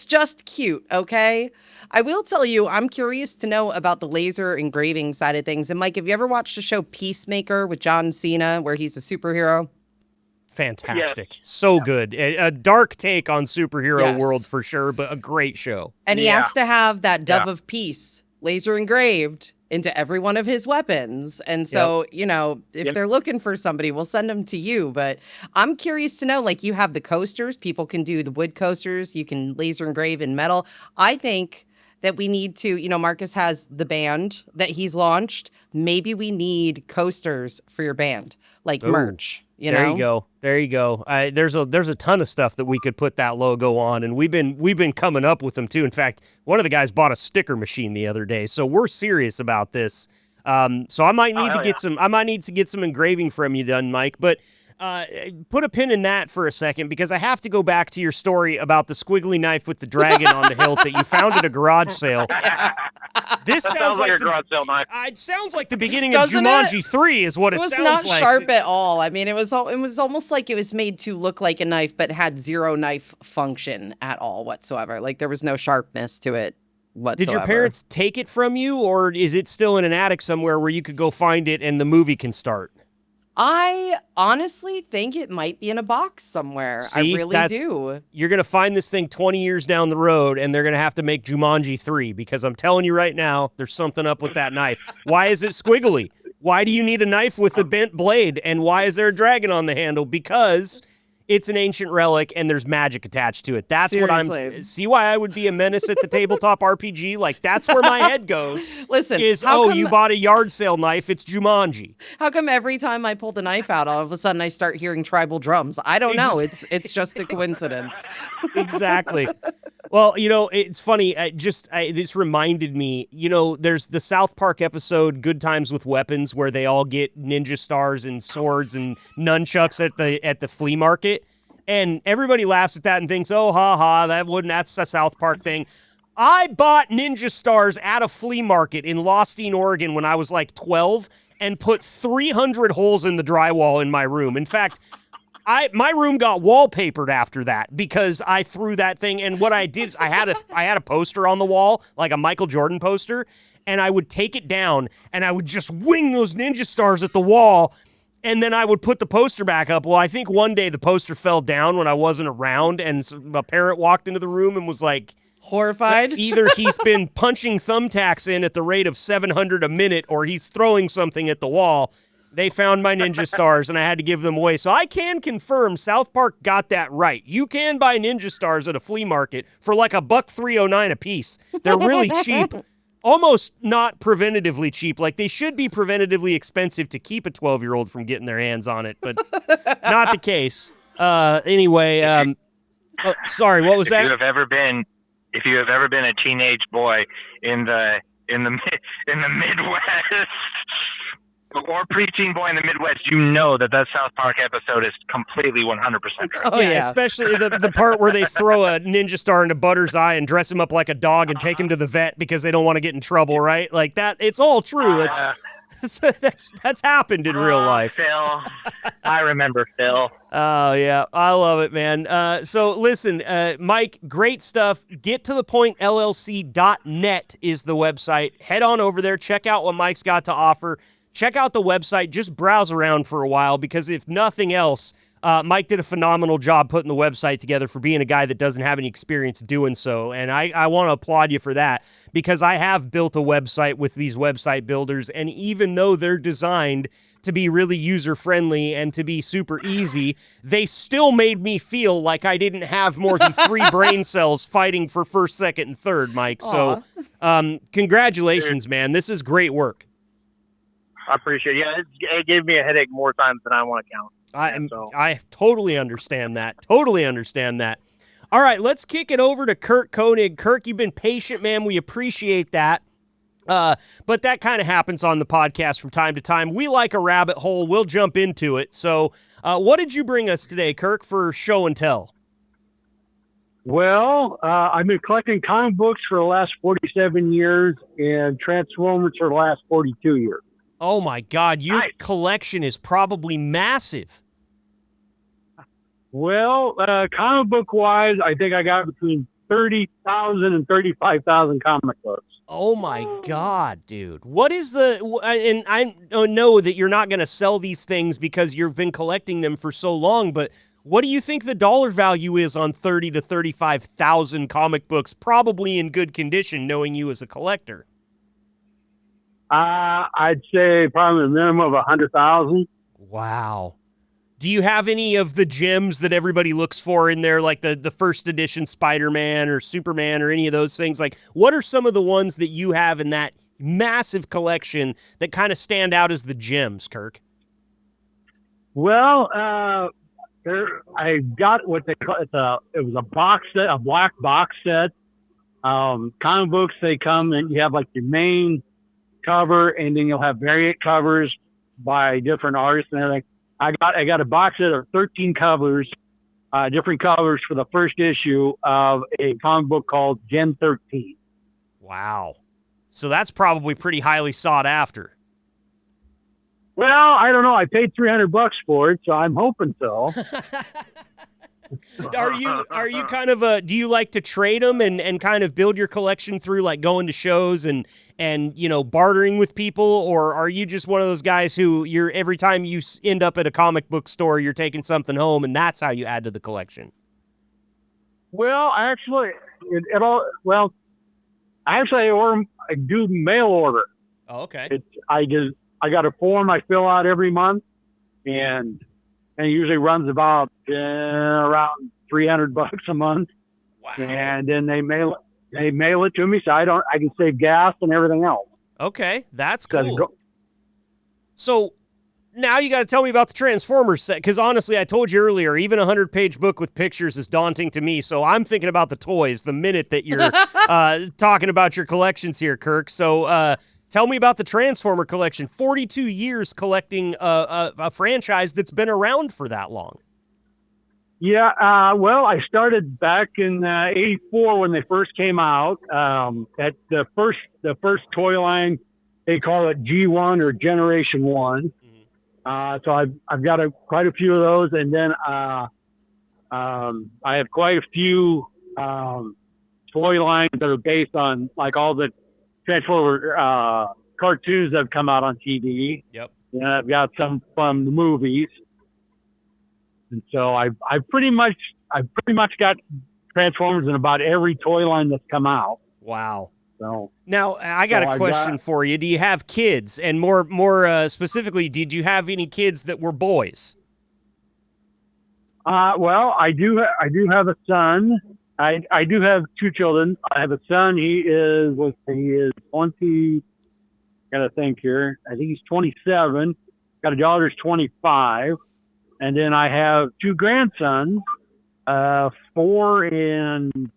just cute, okay? I will tell you, I'm curious to know about the laser engraving side of things. And Mike, have you ever watched the show Peacemaker with John Cena, where he's a superhero? Fantastic. Yes. So good. A dark take on superhero Yes. world for sure, but a great show. And he Yeah. has to have that Dove of Peace laser engraved into every one of his weapons. And so, if they're looking for somebody, we'll send them to you. But I'm curious to know, like, you have the coasters. People can do the wood coasters. You can laser engrave in metal. I think that we need to, Marcus has the band that he's launched. Maybe we need coasters for your band, like merch. There you go. There's a ton of stuff that we could put that logo on, and we've been coming up with them too. In fact, one of the guys bought a sticker machine the other day, so we're serious about this. So I might need to get some engraving from you done, Mike. But put a pin in that for a second, because I have to go back to your story about the squiggly knife with the dragon on the hilt that you found at a garage sale. This sounds like a garage sale knife. It sounds like the beginning Doesn't of Jumanji 3 is what it sounds like. It was not sharp at all. I mean, it was almost like it was made to look like a knife, but had zero knife function at all whatsoever. Like there was no sharpness to it whatsoever. Did your parents take it from you, or is it still in an attic somewhere where you could go find it and the movie can start? I honestly think it might be in a box somewhere. See, I really do. You're going to find this thing 20 years down the road, and they're going to have to make Jumanji 3, because I'm telling you right now, there's something up with that knife. Why is it squiggly? Why do you need a knife with a bent blade, and why is there a dragon on the handle? Because it's an ancient relic and there's magic attached to it. That's Seriously. what see why I would be a menace at the tabletop RPG? Like, that's where my head goes. Listen, Is, how come- you bought a yard sale knife, it's Jumanji. How come every time I pull the knife out, all of a sudden I start hearing tribal drums? I don't know. It's just a coincidence. Exactly. Well, it's funny. This reminded me, there's the South Park episode, Good Times with Weapons, where they all get ninja stars and swords and nunchucks at the flea market. And everybody laughs at that and thinks, oh, ha ha, that's a South Park thing. I bought ninja stars at a flea market in Lostine, Oregon when I was like 12 and put 300 holes in the drywall in my room. In fact, my room got wallpapered after that because I threw that thing. And what I did is I had a poster on the wall, like a Michael Jordan poster, and I would take it down and I would just wing those ninja stars at the wall. And then I would put the poster back up. Well, I think one day the poster fell down when I wasn't around, and a parent walked into the room and was like, horrified. Either he's been punching thumbtacks in at the rate of 700 a minute, or he's throwing something at the wall. They found my ninja stars, and I had to give them away. So I can confirm South Park got that right. You can buy ninja stars at a flea market for like $1.309 a piece. They're really cheap. Almost not preventatively cheap. Like, they should be preventatively expensive to keep a 12-year-old from getting their hands on it, but not the case. Anyway, sorry, what was that? If you have ever been a teenage boy in the Midwest, or preteen boy in the Midwest, you know that South Park episode is completely 100% true. Oh, yeah. Especially the part where they throw a ninja star into Butter's eye and dress him up like a dog and take him to the vet because they don't want to get in trouble, right? Like that. It's all true. That's happened in real life. Phil. I remember Phil. Oh, yeah. I love it, man. So listen, Mike, great stuff. GetToThePointLLC.net is the website. Head on over there. Check out what Mike's got to offer. Check out the website. Just browse around for a while because if nothing else, Mike did a phenomenal job putting the website together for being a guy that doesn't have any experience doing so. And I want to applaud you for that because I have built a website with these website builders. And even though they're designed to be really user-friendly and to be super easy, they still made me feel like I didn't have more than 3 brain cells fighting for first, second, and third, Mike. Aw. So congratulations, man. This is great work. I appreciate it. Yeah, it gave me a headache more times than I want to count. I totally understand that. All right, let's kick it over to Kirk Koenig. Kirk, you've been patient, man. We appreciate that. But that kind of happens on the podcast from time to time. We like a rabbit hole. We'll jump into it. So what did you bring us today, Kirk, for show and tell? Well, I've been collecting comic books for the last 47 years and Transformers for the last 42 years. Oh, my God. Your collection is probably massive. Well, comic book wise, I think I got between 30,000 and 35,000 comic books. Oh, my God, dude. What is and I know that you're not going to sell these things because you've been collecting them for so long, but what do you think the dollar value is on 30 to 35,000 comic books, probably in good condition, knowing you as a collector? I'd say probably a minimum of 100,000. Wow. Do you have any of the gems that everybody looks for in there, like the first edition Spider-Man or Superman or any of those things? Like, what are some of the ones that you have in that massive collection that kind of stand out as the gems, Kirk? Well, I got what they call it was a box set, a black box set. Comic books, they come and you have like your main cover, and then you'll have variant covers by different artists and everything. I got a box set of 13 covers, different covers for the first issue of a comic book called Gen 13. Wow. So that's probably pretty highly sought after. Well, I don't know. I paid $300 for it, so I'm hoping so. Are you kind of do you like to trade them and kind of build your collection through like going to shows and bartering with people, or are you just one of those guys who every time you end up at a comic book store, you're taking something home and that's how you add to the collection? Well, actually, I do mail order. Oh, okay. I got a form I fill out every month, and and it usually runs about around $300 a month. Wow. And then they mail it to me, so I can save gas and everything else. Okay, that's Doesn't cool. go- So now you got to tell me about the Transformers set, because honestly, I told you earlier, even a 100-page book with pictures is daunting to me. So I'm thinking about the toys the minute that you're talking about your collections here, Kirk. So tell me about the Transformer collection. 42 years collecting a franchise that's been around for that long. Yeah, well, I started back in '84 when they first came out. At the first toy line, they call it G1 or Generation 1. So I've got quite a few of those, and then I have quite a few toy lines that are based on like all the Transformer cartoons that have come out on TV. Yep. And I've got some from the movies. And so I've pretty much got Transformers in about every toy line that's come out. Wow. So Now, I got a question for you. Do you have kids? And more specifically, did you have any kids that were boys? well, I do have a son. I do have two children. I have a son. He is 20. Gotta think here. I think he's 27. Got a daughter who's 25. And then I have two grandsons, 4 and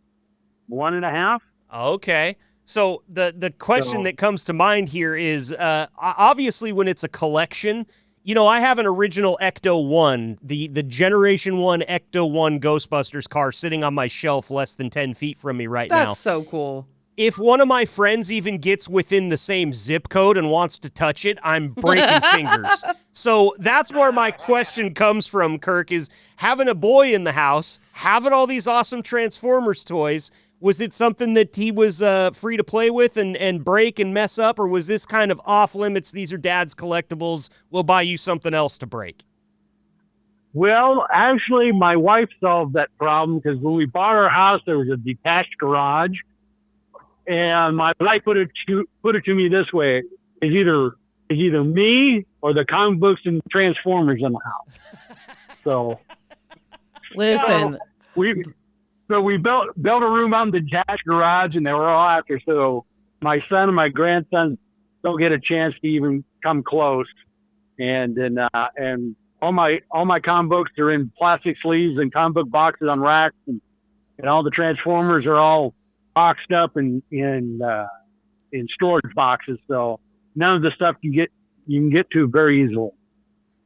1.5. Okay. So the question that comes to mind here is obviously when it's a collection, you know, I have an original Ecto-1, the Generation 1 Ecto-1 Ghostbusters car sitting on my shelf less than 10 feet from me right now. That's so cool. If one of my friends even gets within the same zip code and wants to touch it, I'm breaking fingers. So that's where my question comes from, Kirk, is having a boy in the house, having all these awesome Transformers toys, was it something that he was free to play with and break and mess up, or was this kind of off limits, these are dad's collectibles, we'll buy you something else to break? Well, actually, my wife solved that problem because when we bought our house, there was a detached garage. And my wife put it to me this way: it's either me or the comic books and Transformers in the house. So Listen, we built a room on the detached garage, and they were all after. So my son and my grandson don't get a chance to even come close. And then and all my comic books are in plastic sleeves and comic book boxes on racks, and all the Transformers are all boxed up in storage boxes, so none of the stuff you can get to very easily.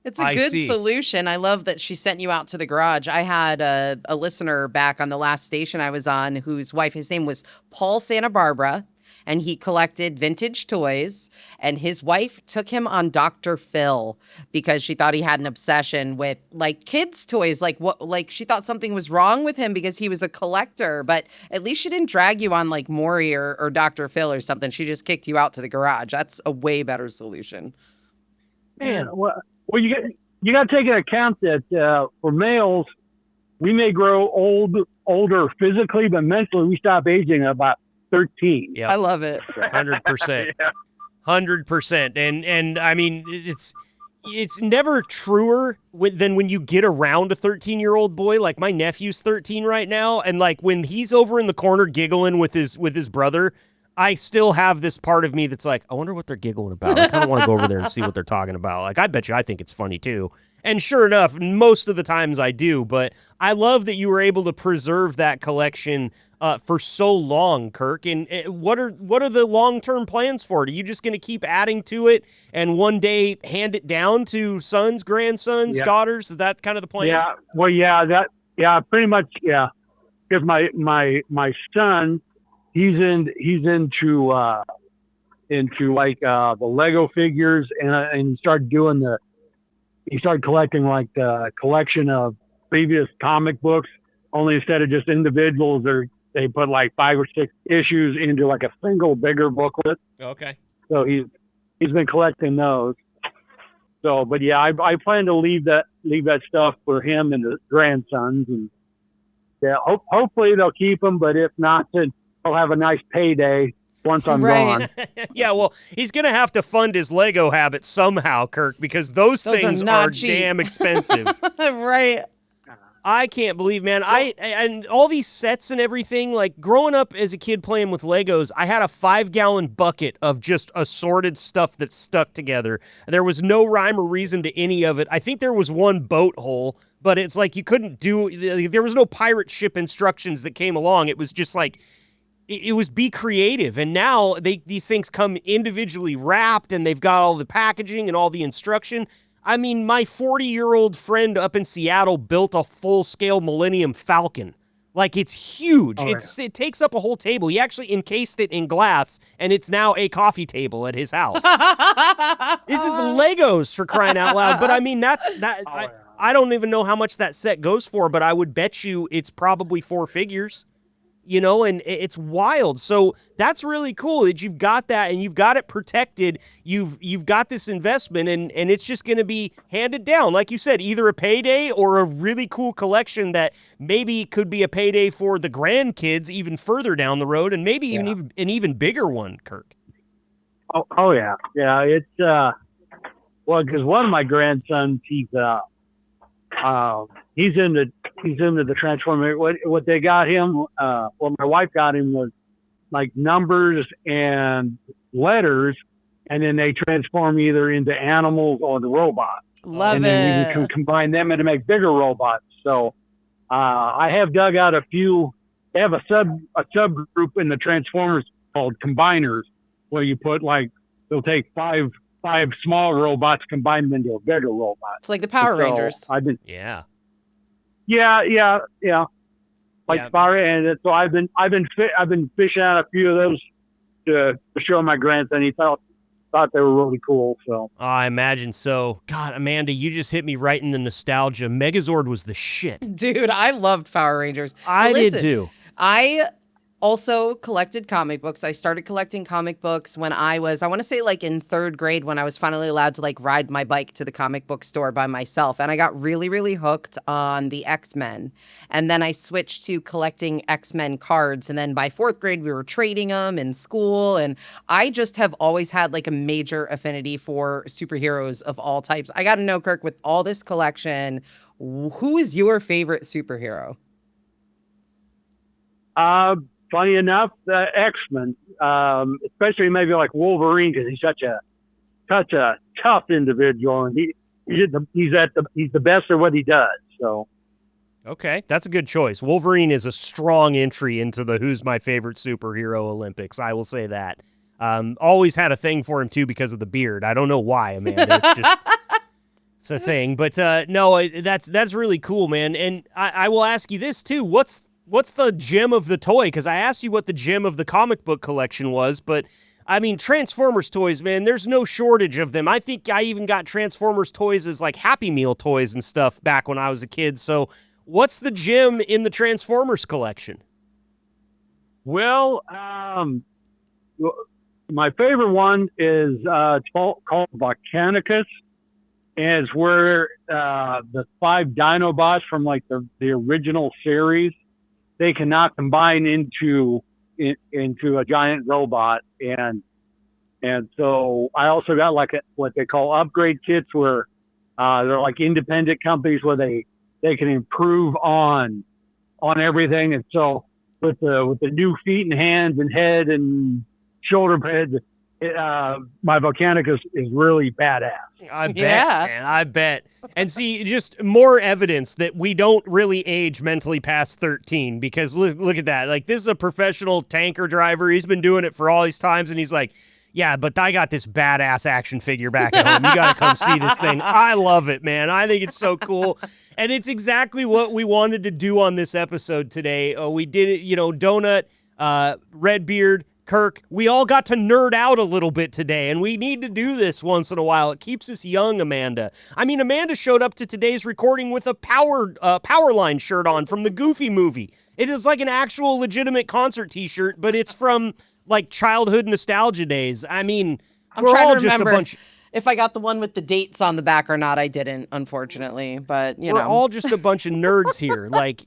it's a good solution. I love that she sent you out to the garage. I had a listener back on the last station I was on whose wife, his name was Paul Santa Barbara, and he collected vintage toys, and his wife took him on Dr. Phil because she thought he had an obsession with like kids' toys. Like she thought something was wrong with him because he was a collector, but at least she didn't drag you on like Maury or Dr. Phil or something. She just kicked you out to the garage. That's a way better solution. Man, well, you got to take into account that for males, we may grow older physically, but mentally we stop aging at about 13. Yeah, I love it. 100%. 100%. And I mean, it's never truer than when you get around a 13-year-old boy. Like my nephew's 13 right now, and like when he's over in the corner giggling with his brother, I still have this part of me that's like, I wonder what they're giggling about. I kind of want to go over there and see what they're talking about. Like, I bet you I think it's funny too. And sure enough, most of the times I do, but I love that you were able to preserve that collection for so long, Kirk. And what are the long-term plans for it? Are you just going to keep adding to it and one day hand it down to sons, grandsons, daughters? Is that kind of the plan? Yeah. Well, yeah, pretty much. Yeah. Because my son, he's into like the Lego figures, and he started collecting like the collection of previous comic books, only instead of just individuals, they put like 5 or 6 issues into like a single bigger booklet. Okay. So he's been collecting those. So, but yeah, I plan to leave that stuff for him and his grandsons, and yeah, hopefully they'll keep them. But if not, then they'll have a nice payday once I'm Right. gone. Yeah, well, he's going to have to fund his Lego habit somehow, Kirk, because those Those are things not are cheap. damn expensive. Right. I can't believe, man. And all these sets and everything, like growing up as a kid playing with Legos, I had a 5-gallon bucket of just assorted stuff that stuck together. There was no rhyme or reason to any of it. I think there was one boat hole, but it's like you couldn't there was no pirate ship instructions that came along. It was just like, it was be creative. And now these things come individually wrapped and they've got all the packaging and all the instruction. I mean, my 40-year-old friend up in Seattle built a full-scale Millennium Falcon. Like, it's huge. Oh, It takes up a whole table. He actually encased it in glass, and it's now a coffee table at his house. This is Legos, for crying out loud. But I mean, I don't even know how much that set goes for, but I would bet you it's probably 4 figures. You know, and it's wild. So that's really cool that you've got that and you've got it protected. You've got this investment and it's just going to be handed down. Like you said, either a payday or a really cool collection that maybe could be a payday for the grandkids even further down the road and maybe even an even bigger one, Kirk. Oh yeah. Yeah. It's, well, because one of my grandsons, he's into the Transformer. What they got him, what my wife got him was like numbers and letters, and then they transform either into animals or the robots. Love and it. then we can combine them and make bigger robots. So I have dug out a few. They have a subgroup in the Transformers called combiners, where you put they'll take five small robots, combine them into a bigger robot. It's like the Power Rangers. I've been Yeah. Yeah. Like Yeah. Power, and so I've been fishing out a few of those to show my grandson. He thought they were really cool. So I imagine so. God, Amanda, you just hit me right in the nostalgia. Megazord was the shit. Dude, I loved Power Rangers. I But did listen, too. I also collected comic books. I started collecting comic books when I want to say like in 3rd grade, when I was finally allowed to like ride my bike to the comic book store by myself. And I got really, really hooked on the X-Men. And then I switched to collecting X-Men cards. And then by 4th grade, we were trading them in school. And I just have always had like a major affinity for superheroes of all types. I got to know, Kirk, with all this collection, who is your favorite superhero? funny enough, the X-Men, especially maybe like Wolverine, because he's such a tough individual, and he's the best at what he does. So. Okay, that's a good choice. Wolverine is a strong entry into the Who's My Favorite Superhero Olympics. I will say that. Always had a thing for him, too, because of the beard. I don't know why, Amanda. It's just it's a thing. But no, that's really cool, man. And I will ask you this, too. What's the gem of the toy? Because I asked you what the gem of the comic book collection was, but I mean, Transformers toys, man, there's no shortage of them. I think I even got Transformers toys as like Happy Meal toys and stuff back when I was a kid. So what's the gem in the Transformers collection? Well, my favorite one is it's called Volcanicus, and it's where the 5 Dinobots from like the original series, they cannot combine into a giant robot, and so I also got like what they call upgrade kits, where they're like independent companies where they can improve on everything. And so with the new feet and hands and head and shoulder pads, my Volcanicus is really badass. I bet, Yeah. man, I bet. And see, just more evidence that we don't really age mentally past 13, because look at that. Like, this is a professional tanker driver. He's been doing it for all these times, and he's like, yeah, but I got this badass action figure back at home. You got to come see this thing. I love it, man. I think it's so cool. And it's exactly what we wanted to do on this episode today. We did it, Donut, Redbeard, Kirk, we all got to nerd out a little bit today, and we need to do this once in a while. It keeps us young, Amanda. I mean, Amanda showed up to today's recording with a Powerline shirt on from the Goofy movie. It is like an actual legitimate concert t-shirt, but it's from like childhood nostalgia days. I mean, we're trying all to just a remember bunch. if I got the one with the dates on the back or not. I didn't, unfortunately, but We're all just a bunch of nerds here. Like,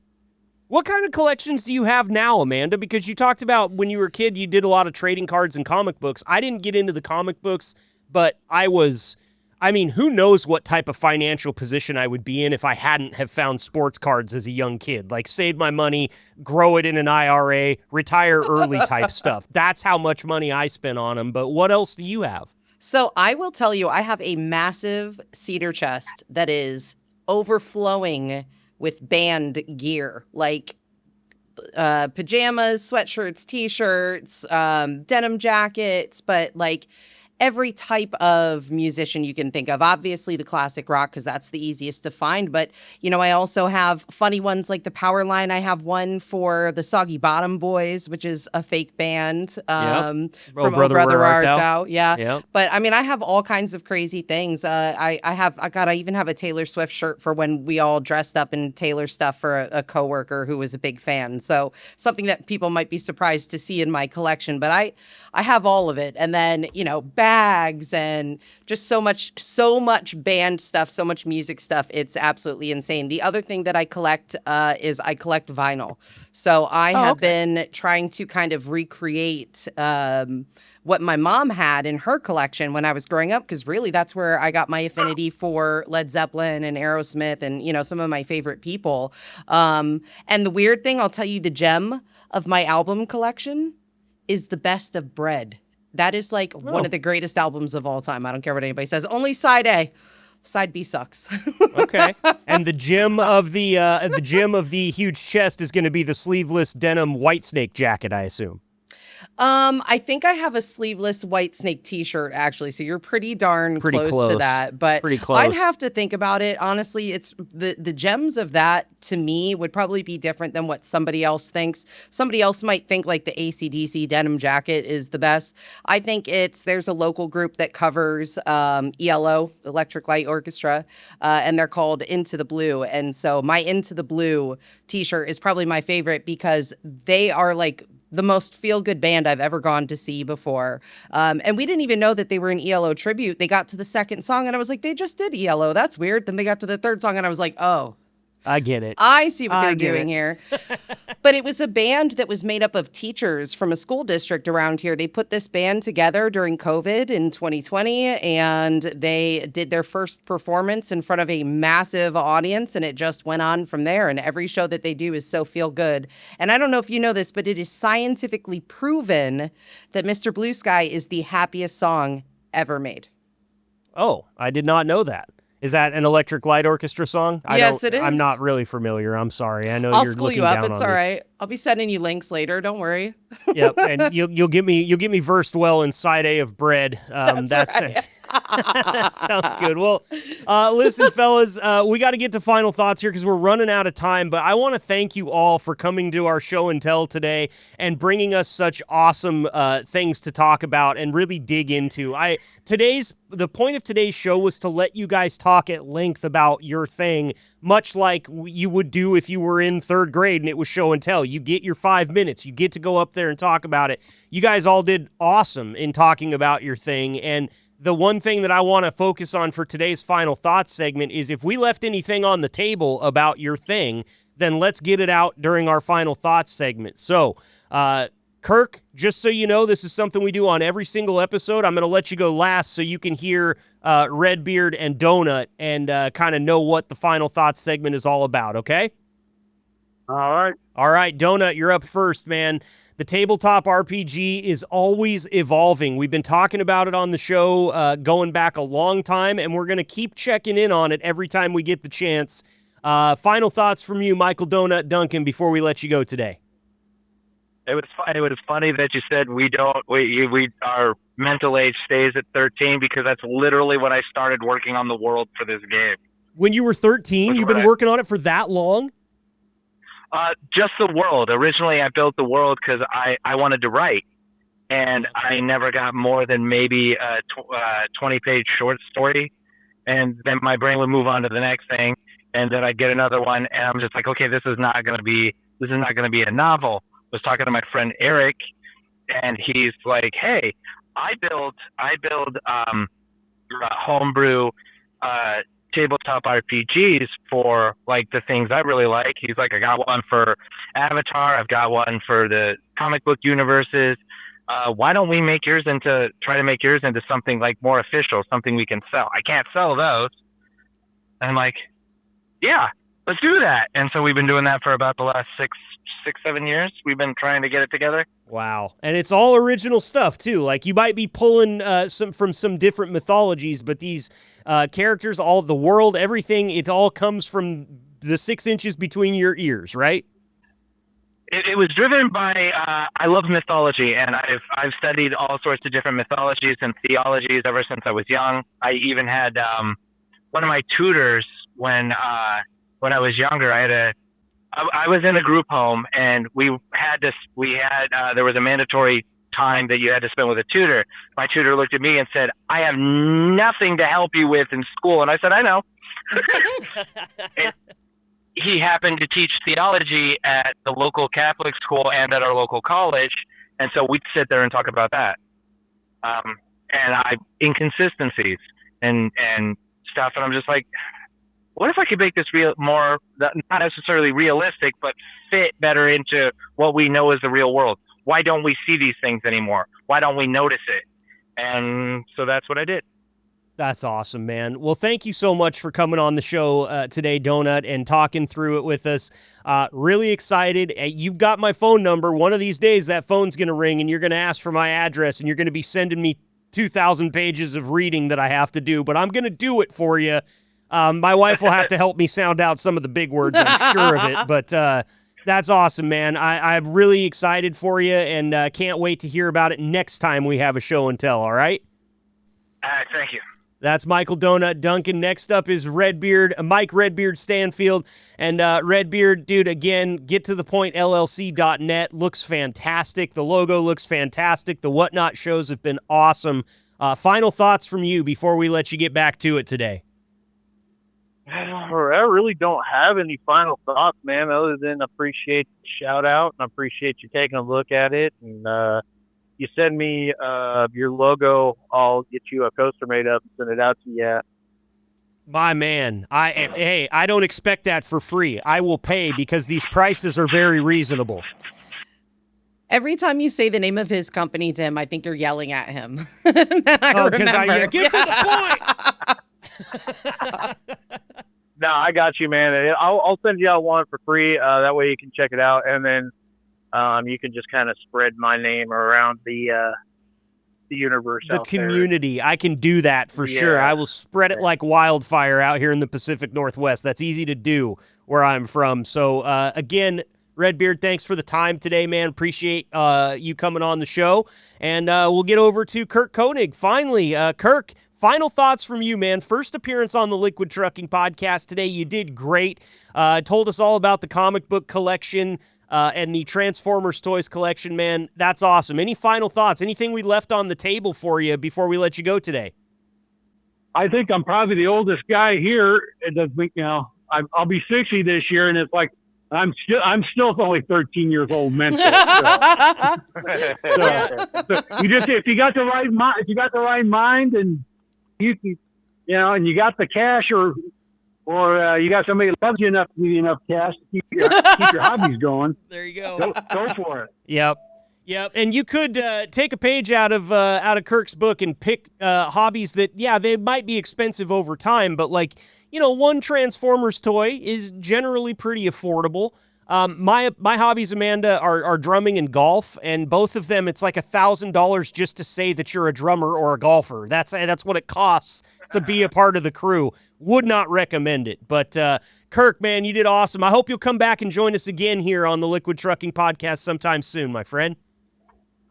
What kind of collections do you have now, Amanda? Because you talked about when you were a kid, you did a lot of trading cards and comic books. I didn't get into the comic books, but who knows what type of financial position I would be in if I hadn't have found sports cards as a young kid, like save my money, grow it in an IRA, retire early type stuff. That's how much money I spent on them. But what else do you have? So I will tell you, I have a massive cedar chest that is overflowing with band gear, like pajamas, sweatshirts, t-shirts, denim jackets, but like every type of musician you can think of. Obviously the classic rock, because that's the easiest to find. But, I also have funny ones like the Powerline. I have one for the Soggy Bottom Boys, which is a fake band from Oh Brother, Where Art Thou. Yeah. Yep. But I have all kinds of crazy things. I even have a Taylor Swift shirt for when we all dressed up in Taylor stuff for a coworker who was a big fan. So something that people might be surprised to see in my collection. But I have all of it. And then, bags and just so much band stuff, so much music stuff. It's absolutely insane. The other thing that I collect is I collect vinyl. So I have been trying to kind of recreate what my mom had in her collection when I was growing up, because really that's where I got my affinity for Led Zeppelin and Aerosmith and, some of my favorite people. And the weird thing, I'll tell you, the gem of my album collection is The Best of Bread. That is like one of the greatest albums of all time. I don't care what anybody says. Only side A. Side B sucks. Okay. And the gem of the huge chest is going to be the sleeveless denim Whitesnake jacket, I assume. I think I have a sleeveless Whitesnake t-shirt, actually, so you're pretty close to that. But pretty close. I'd have to think about it. Honestly, it's the gems of that, to me, would probably be different than what somebody else thinks. Somebody else might think like the AC/DC denim jacket is the best. I think there's a local group that covers ELO, Electric Light Orchestra, and they're called Into the Blue. And so my Into the Blue t-shirt is probably my favorite because they are like the most feel-good band I've ever gone to see before. And we didn't even know that they were an ELO tribute. They got to the second song, and I was like, they just did ELO. That's weird. Then they got to the third song, and I was like, oh. I get it. I see what they're doing here. But it was a band that was made up of teachers from a school district around here. They put this band together during COVID in 2020, and they did their first performance in front of a massive audience, and it just went on from there. And every show that they do is so feel good. And I don't know if you know this, but it is scientifically proven that Mr. Blue Sky is the happiest song ever made. Oh, I did not know that. Is that an Electric Light Orchestra song? Yes, it is. I'm not really familiar. I'm sorry. I know I'll you're school looking you up. down It's on all me. right. I'll be sending you links later. Don't worry. Yep, and you'll get me versed well in side A of Bread. That's right. That sounds good. Well, listen, fellas, we got to get to final thoughts here because we're running out of time. But I want to thank you all for coming to our show and tell today and bringing us such awesome things to talk about and really dig into. The point of today's show was to let you guys talk at length about your thing, much like you would do if you were in third grade and it was show and tell. You get your 5 minutes. You get to go up there and talk about it. You guys all did awesome in talking about your thing. And the one thing that I want to focus on for today's final thoughts segment is if we left anything on the table about your thing, then let's get it out during our final thoughts segment. So, Kirk, just so you know, this is something we do on every single episode. I'm going to let you go last so you can hear Redbeard and Donut and kind of know what the final thoughts segment is all about, okay? All right. All right, Donut, you're up first, man. The tabletop RPG is always evolving. We've been talking about it on the show going back a long time, and we're going to keep checking in on it every time we get the chance. Final thoughts from you, Michael Donut Duncan, before we let you go today. It was funny that you said our mental age stays at 13 because that's literally when I started working on the world for this game. When you were 13, you've been working on it for that long? Just the world. Originally, I built the world because I wanted to write, and I never got more than maybe a 20-page short story, and then my brain would move on to the next thing, and then I'd get another one, and I'm just like, okay, this is not going to be a novel. I was talking to my friend Eric, and he's like, hey, I build homebrew tabletop RPGs for like the things I really like. He's like, I got one for Avatar. I've got one for the comic book universes. Why don't we try to make yours into something like more official, something we can sell? I can't sell those. And I'm like, yeah, let's do that. And so we've been doing that for about the last 7 years. We've been trying to get it together. Wow. And it's all original stuff, too. Like, you might be pulling from some different mythologies, but these characters, all the world, everything, it all comes from the 6 inches between your ears, right? It was driven by, I love mythology, and I've studied all sorts of different mythologies and theologies ever since I was young. I even had one of my tutors when I was younger. I was in a group home, and there was a mandatory time that you had to spend with a tutor. My tutor looked at me and said, I have nothing to help you with in school. And I said, I know. He happened to teach theology at the local Catholic school and at our local college. And so we'd sit there and talk about that. Inconsistencies and stuff. And I'm just like, what if I could make this more, not necessarily realistic, but fit better into what we know as the real world? Why don't we see these things anymore? Why don't we notice it? And so that's what I did. That's awesome, man. Well, thank you so much for coming on the show today, Donut, and talking through it with us. Really excited. You've got my phone number. One of these days, that phone's going to ring, and you're going to ask for my address, and you're going to be sending me 2,000 pages of reading that I have to do, but I'm going to do it for you. My wife will have to help me sound out some of the big words, I'm sure of it, but that's awesome, man. I'm really excited for you, and can't wait to hear about it next time we have a show and tell, all right? Thank you. That's Michael Donut Duncan. Next up is Mike Redbeard Stanfield. And Redbeard, dude, again, get to the point, LLC.net. Looks fantastic. The logo looks fantastic. The Whatnot shows have been awesome. Final thoughts from you before we let you get back to it today. I really don't have any final thoughts, man, other than appreciate the shout out and appreciate you taking a look at it. And you send me your logo, I'll get you a coaster made up and send it out to you. My man, I don't expect that for free. I will pay because these prices are very reasonable. Every time you say the name of his company, Tim, I think you're yelling at him. I get to the point. No, I got you, man. I'll send you out one for free. That way you can check it out, and then you can just kind of spread my name around the universe, the community. There. I can do that for sure. I will spread it like wildfire out here in the Pacific Northwest. That's easy to do where I'm from. So again, Redbeard, thanks for the time today, man. Appreciate you coming on the show, and we'll get over to Kirk Koenig. Finally, Kirk. Final thoughts from you, man. First appearance on the Liquid Trucking Podcast today. You did great. Told us all about the comic book collection and the Transformers toys collection, man. That's awesome. Any final thoughts? Anything we left on the table for you before we let you go today? I think I'm probably the oldest guy here. It doesn't think, I'll be 60 this year, and it's like I'm still only 13 years old mentally. So you just, if you got the right mind, and you can, and you got the cash, or you got somebody that loves you enough to give you enough cash to keep your hobbies going. There you go. Go for it. Yep. And you could take a page out of Kirk's book and pick hobbies that, they might be expensive over time, but one Transformers toy is generally pretty affordable. My hobbies, Amanda, are drumming and golf, and both of them, it's like $1,000 just to say that you're a drummer or a golfer. That's what it costs to be a part of the crew. Would not recommend it. But Kirk, man, you did awesome. I hope you'll come back and join us again here on the Liquid Trucking Podcast sometime soon, my friend.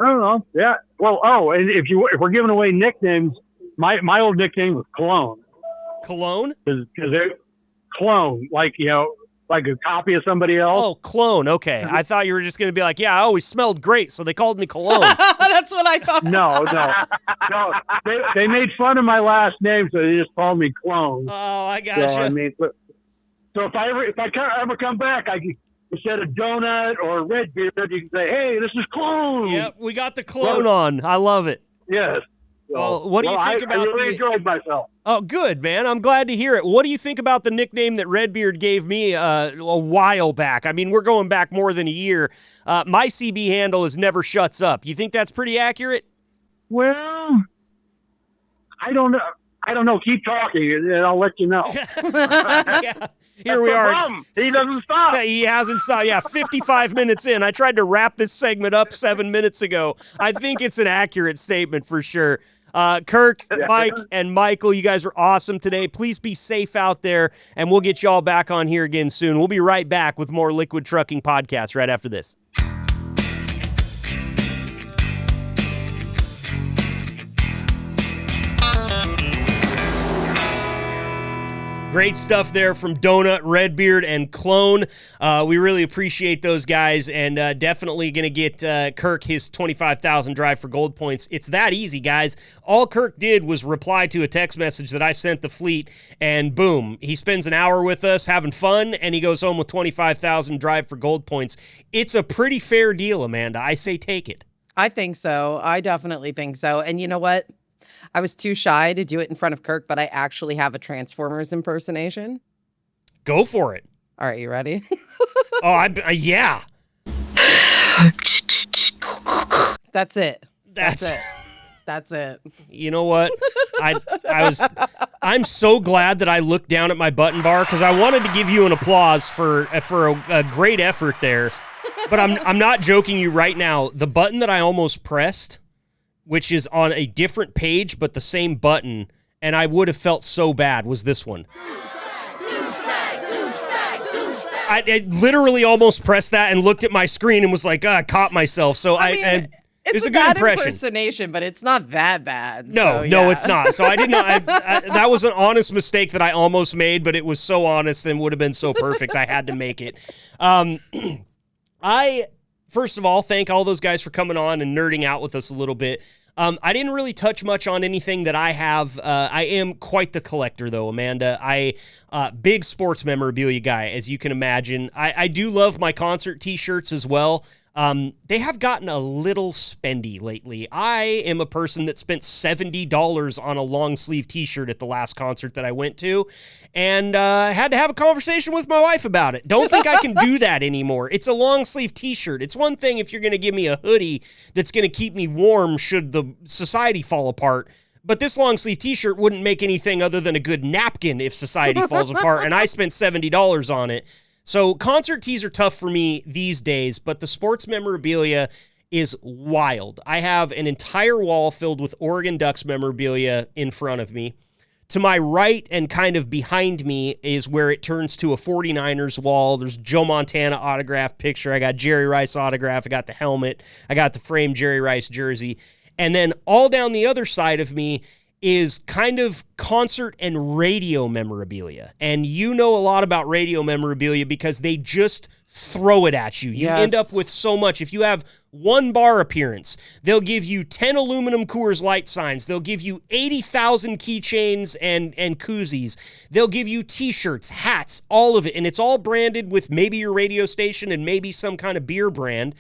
I don't know. Yeah. Well, and if we're giving away nicknames, my old nickname was Cologne. Cologne? Because they're clone, like a copy of somebody else. Oh, clone. Okay. I thought you were just going to be like, I always smelled great, so they called me Cologne. That's what I thought. No. They made fun of my last name, so they just called me Clone. Oh, I gotcha. So if I ever come back, instead of Donut or Redbeard, you can say, hey, this is Clone. Yep, we got the clone on. I love it. Yes. Well, what do you think about I really enjoyed myself. Oh, good, man. I'm glad to hear it. What do you think about the nickname that Redbeard gave me a while back? I mean, we're going back more than a year. My CB handle is Never Shuts Up. You think that's pretty accurate? Well, I don't know. Keep talking, and I'll let you know. Yeah. Here we are. He doesn't stop. Yeah, he hasn't stopped. Yeah, 55 minutes in. I tried to wrap this segment up 7 minutes ago. I think it's an accurate statement for sure. Kirk, Mike, and Michael, you guys are awesome today. Please be safe out there, and we'll get you all back on here again soon. We'll be right back with more Liquid Trucking Podcast right after this. Great stuff there from Donut, Redbeard, and Clone. We really appreciate those guys, and definitely going to get Kirk his 25,000 drive for gold points. It's that easy, guys. All Kirk did was reply to a text message that I sent the fleet, and boom, he spends an hour with us having fun, and he goes home with 25,000 drive for gold points. It's a pretty fair deal, Amanda. I say take it. I think so. I definitely think so. And you know what? I was too shy to do it in front of Kirk, but I actually have a Transformers impersonation. Go for it. All right, you ready? Yeah. That's it. That's it. That's it. You know what? I'm so glad that I looked down at my button bar because I wanted to give you an applause for a great effort there. But I'm not joking you right now. The button that I almost pressed, which is on a different page, but the same button, and I would have felt so bad, was this one. I literally almost pressed that and looked at my screen and was like, I caught myself. So it's a good impression. Impersonation, but it's not that bad. No, it's not. So I didn't know. That was an honest mistake that I almost made, but it was so honest and would have been so perfect. I had to make it. First of all, thank all those guys for coming on and nerding out with us a little bit. I didn't really touch much on anything that I have. I am quite the collector, though, Amanda. Big sports memorabilia guy, as you can imagine. I do love my concert T-shirts as well. They have gotten a little spendy lately. I am a person that spent $70 on a long sleeve T-shirt at the last concert that I went to, and had to have a conversation with my wife about it. Don't think I can do that anymore. It's a long sleeve T-shirt. It's one thing if you're going to give me a hoodie that's going to keep me warm should the society fall apart. But this long sleeve T-shirt wouldn't make anything other than a good napkin if society falls apart, and I spent $70 on it. So concert tees are tough for me these days, but the sports memorabilia is wild. I have an entire wall filled with Oregon Ducks memorabilia in front of me. To my right and kind of behind me is where it turns to a 49ers wall. There's Joe Montana autograph picture. I got Jerry Rice autograph. I got the helmet. I got the framed Jerry Rice jersey. And then all down the other side of me is kind of concert and radio memorabilia. And you know a lot about radio memorabilia because they just throw it at you. You end up with so much. If you have one bar appearance, they'll give you 10 aluminum Coors Light signs. They'll give you 80,000 keychains and koozies. They'll give you T-shirts, hats, all of it. And it's all branded with maybe your radio station and maybe some kind of beer brand.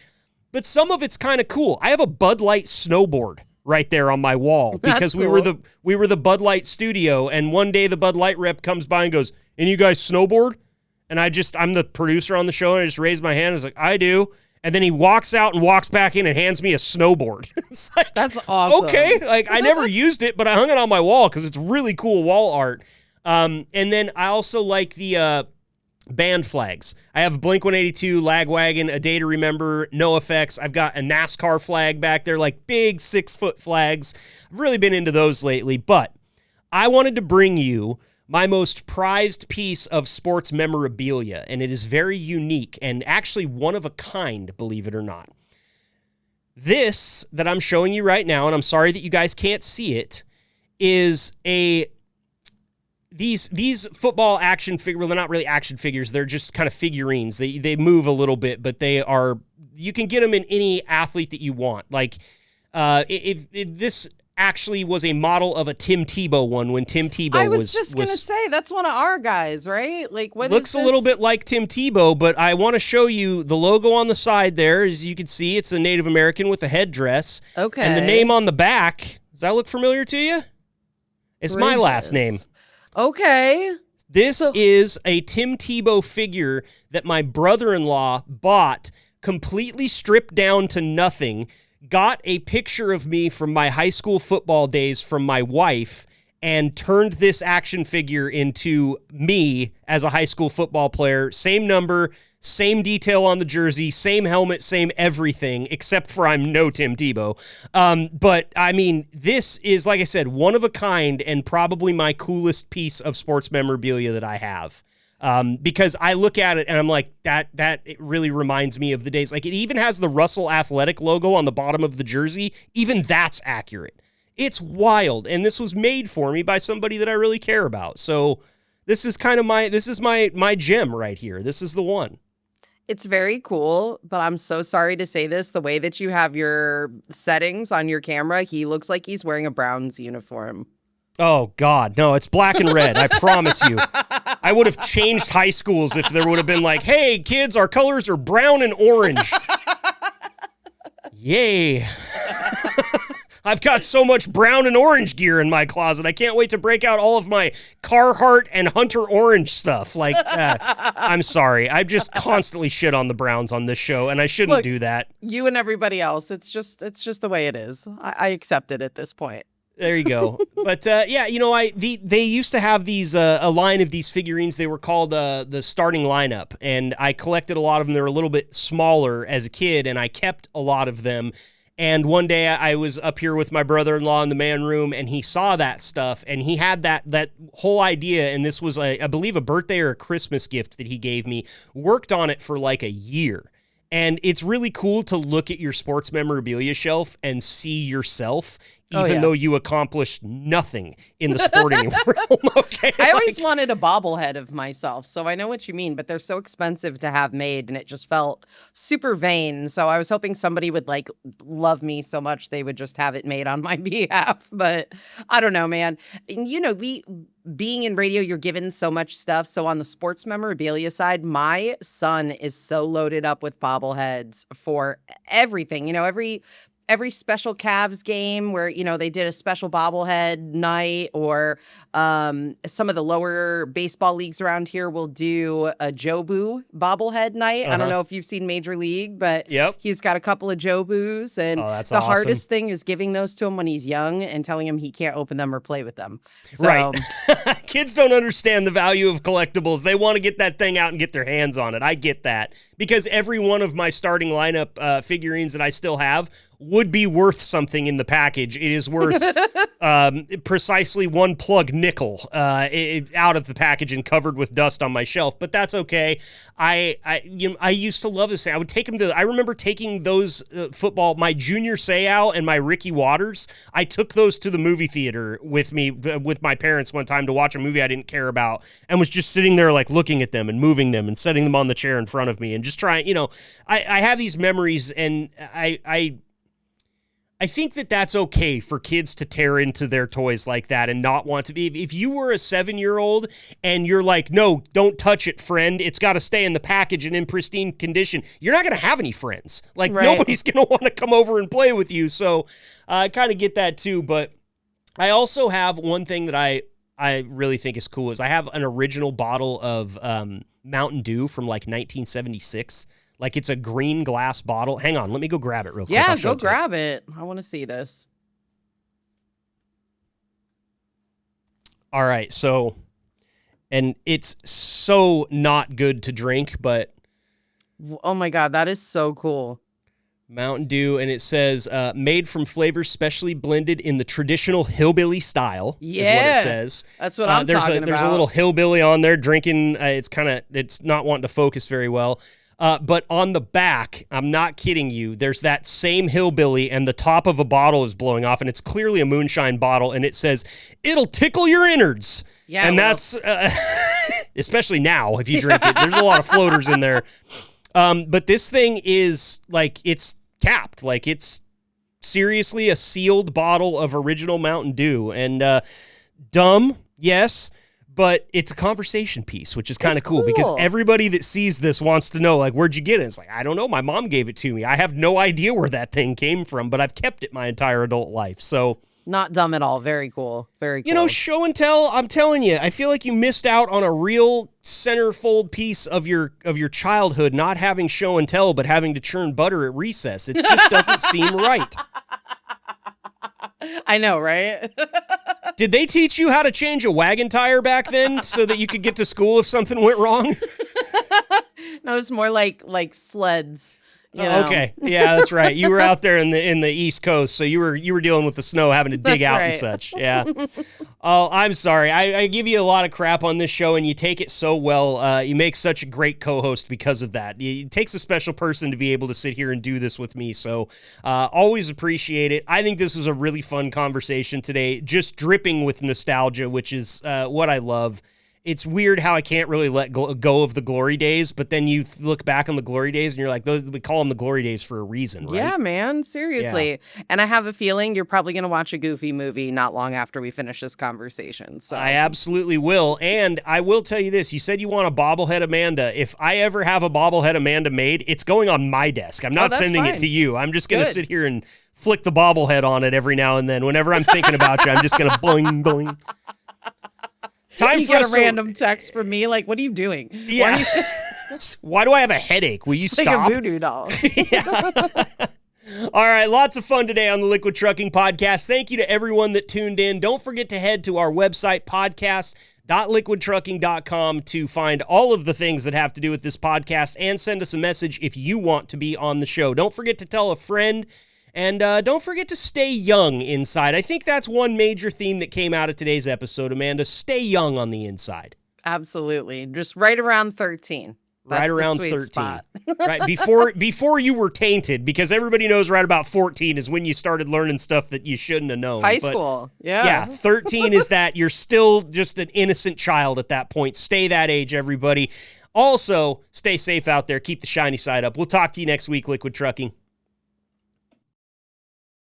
But some of it's kind of cool. I have a Bud Light snowboard right there on my wall because we were the Bud Light studio, and one day the Bud Light rep comes by and goes, "And you guys snowboard?" And I'm the producer on the show, and I just raised my hand. I was like, "I do." And then he walks out and walks back in and hands me a snowboard. It's like, that's awesome. Okay, like I never used it, but I hung it on my wall because it's really cool wall art. And then I also like the band flags. I have Blink-182, Lagwagon, A Day to Remember, NoFX. I've got a NASCAR flag back there, like big 6-foot flags. I've really been into those lately, but I wanted to bring you my most prized piece of sports memorabilia, and it is very unique and actually one of a kind, believe it or not. This that I'm showing you right now, and I'm sorry that you guys can't see it, is these football action figures. Well, they're not really action figures. They're just kind of figurines. They move a little bit, but you can get them in any athlete that you want. Like if this actually was a model of a Tim Tebow one when Tim Tebow was. I was just gonna say that's one of our guys, right? Like what looks a little bit like Tim Tebow, but I want to show you the logo on the side there. As you can see, it's a Native American with a headdress. Okay. And the name on the back Does that look familiar to you? It's my last name. Okay. This is a Tim Tebow figure that my brother-in-law bought, completely stripped down to nothing, got a picture of me from my high school football days from my wife, and turned this action figure into me as a high school football player. Same number, same detail on the jersey, same helmet, same everything, except for I'm no Tim Tebow. But, I mean, this is, like I said, one of a kind and probably my coolest piece of sports memorabilia that I have. Because I look at it and I'm like, that it really reminds me of the days. Like, it even has the Russell Athletic logo on the bottom of the jersey. Even that's accurate. It's wild. And this was made for me by somebody that I really care about. So this is kind of my gem right here. This is the one. It's very cool, but I'm so sorry to say this. The way that you have your settings on your camera, he looks like he's wearing a Browns uniform. Oh, God. No, it's black and red. I promise you. I would have changed high schools if there would have been like, hey, kids, our colors are brown and orange. Yay. I've got so much brown and orange gear in my closet. I can't wait to break out all of my Carhartt and Hunter Orange stuff. Like, I'm sorry. I've just constantly shit on the Browns on this show, and I shouldn't do that. You and everybody else. It's just the way it is. I accept it at this point. There you go. But yeah, you know, they used to have these a line of these figurines. They were called the starting lineup, and I collected a lot of them. They were a little bit smaller as a kid, and I kept a lot of them. And one day I was up here with my brother-in-law in the man room, and he saw that stuff, and he had that whole idea, and this was, I believe, a birthday or a Christmas gift that he gave me, worked on it for like a year. And it's really cool to look at your sports memorabilia shelf and see yourself, even though you accomplished nothing in the sporting realm. Okay, I always wanted a bobblehead of myself, so I know what you mean, but they're so expensive to have made, and it just felt super vain. So I was hoping somebody would like love me so much they would just have it made on my behalf. But I don't know, man. And, you know, being in radio, you're given so much stuff. So on the sports memorabilia side, my son is so loaded up with bobbleheads for everything. You know, every special Cavs game where, you know, they did a special bobblehead night, or some of the lower baseball leagues around here will do a Jobu bobblehead night. I don't know if you've seen Major League, but he's got a couple of Jobus, and that's the awesome. Hardest thing is giving those to him when he's young and telling him he can't open them or play with them. So, right. Kids don't understand the value of collectibles. They want to get that thing out and get their hands on it. I get that, because every one of my starting lineup figurines that I still have would be worth something in the package. It is worth precisely one plug nickel out of the package and covered with dust on my shelf, but that's okay. I used to love this thing. I would take them I remember taking those football, my Junior Seau and my Ricky Waters. I took those to the movie theater with me, with my parents one time to watch a movie I didn't care about, and was just sitting there like looking at them and moving them and setting them on the chair in front of me and just trying, you know, I have these memories, and I think that that's okay for kids to tear into their toys like that and not want to be. If you were a 7-year-old and you're like, no, don't touch it, friend, it's got to stay in the package and in pristine condition, you're not going to have any friends. Like, nobody's going to want to come over and play with you. So I kind of get that too. But I also have one thing that I really think is cool is I have an original bottle of Mountain Dew from like 1976. Like, it's a green glass bottle. Hang on, let me go grab it real quick. Yeah, go grab it. I want to see this. All right, so, and it's so not good to drink, but... Oh my God, that is so cool. Mountain Dew, and it says, made from flavors specially blended in the traditional hillbilly style, is what it says. That's what I'm talking about. There's a little hillbilly on there drinking. It's not wanting to focus very well. But on the back, I'm not kidding you, there's that same hillbilly, and the top of a bottle is blowing off, and it's clearly a moonshine bottle, and it says, it'll tickle your innards. Yeah, and that's, especially now, if you drink it, there's a lot of floaters in there. But this thing is, like, it's capped. Like, it's seriously a sealed bottle of original Mountain Dew. And dumb, yes, but it's a conversation piece, which is kind of cool because everybody that sees this wants to know, like, where'd you get it? It's like, I don't know. My mom gave it to me. I have no idea where that thing came from, but I've kept it my entire adult life. So Not dumb at all. Very cool. Very cool. You know, show and tell, I'm telling you, I feel like you missed out on a real centerfold piece of your childhood, not having show and tell, but having to churn butter at recess. It just doesn't seem right. I know, right? Did they teach you how to change a wagon tire back then so that you could get to school if something went wrong? No, it's more like sleds. You know? Okay, yeah, that's right. You were out there in the East Coast, so you were dealing with the snow, having to dig That's out right. and such. Yeah. Oh, I'm sorry. I give you a lot of crap on this show, and you take it so well. You make such a great co-host because of that. It takes a special person to be able to sit here and do this with me. So always appreciate it. I think this was a really fun conversation today, just dripping with nostalgia, which is what I love. It's weird how I can't really let go of the glory days, but then you look back on the glory days and you're like, those, we call them the glory days for a reason, right? Yeah, man. Seriously. And I have a feeling you're probably going to watch a Goofy movie not long after we finish this conversation. So I absolutely will. And I will tell you this. You said you want a bobblehead Amanda. If I ever have a bobblehead Amanda made, it's going on my desk. I'm not that's sending fine. it to you. I'm just going to Good. sit here and flick the bobblehead on it every now and then. Whenever I'm thinking about you, I'm just going to boing, boing. Time you for get us a random text from me like, what are you doing? Yeah. Why do I have a headache? Will you It's like stop? a voodoo doll. All right, lots of fun today on the Liquid Trucking Podcast. Thank you to everyone that tuned in. Don't forget to head to our website, podcast.liquidtrucking.com, to find all of the things that have to do with this podcast and send us a message if you want to be on the show. Don't forget to tell a friend, and don't forget to stay young inside. I think that's one major theme that came out of today's episode, Amanda. Stay young on the inside. Absolutely. Just right around 13. That's Right the around sweet 13. spot. Right before you were tainted, because everybody knows right about 14 is when you started learning stuff that you shouldn't have known. High But school. Yeah. yeah, 13 is that you're still just an innocent child at that point. Stay that age, everybody. Also, stay safe out there. Keep the shiny side up. We'll talk to you next week, Liquid Trucking.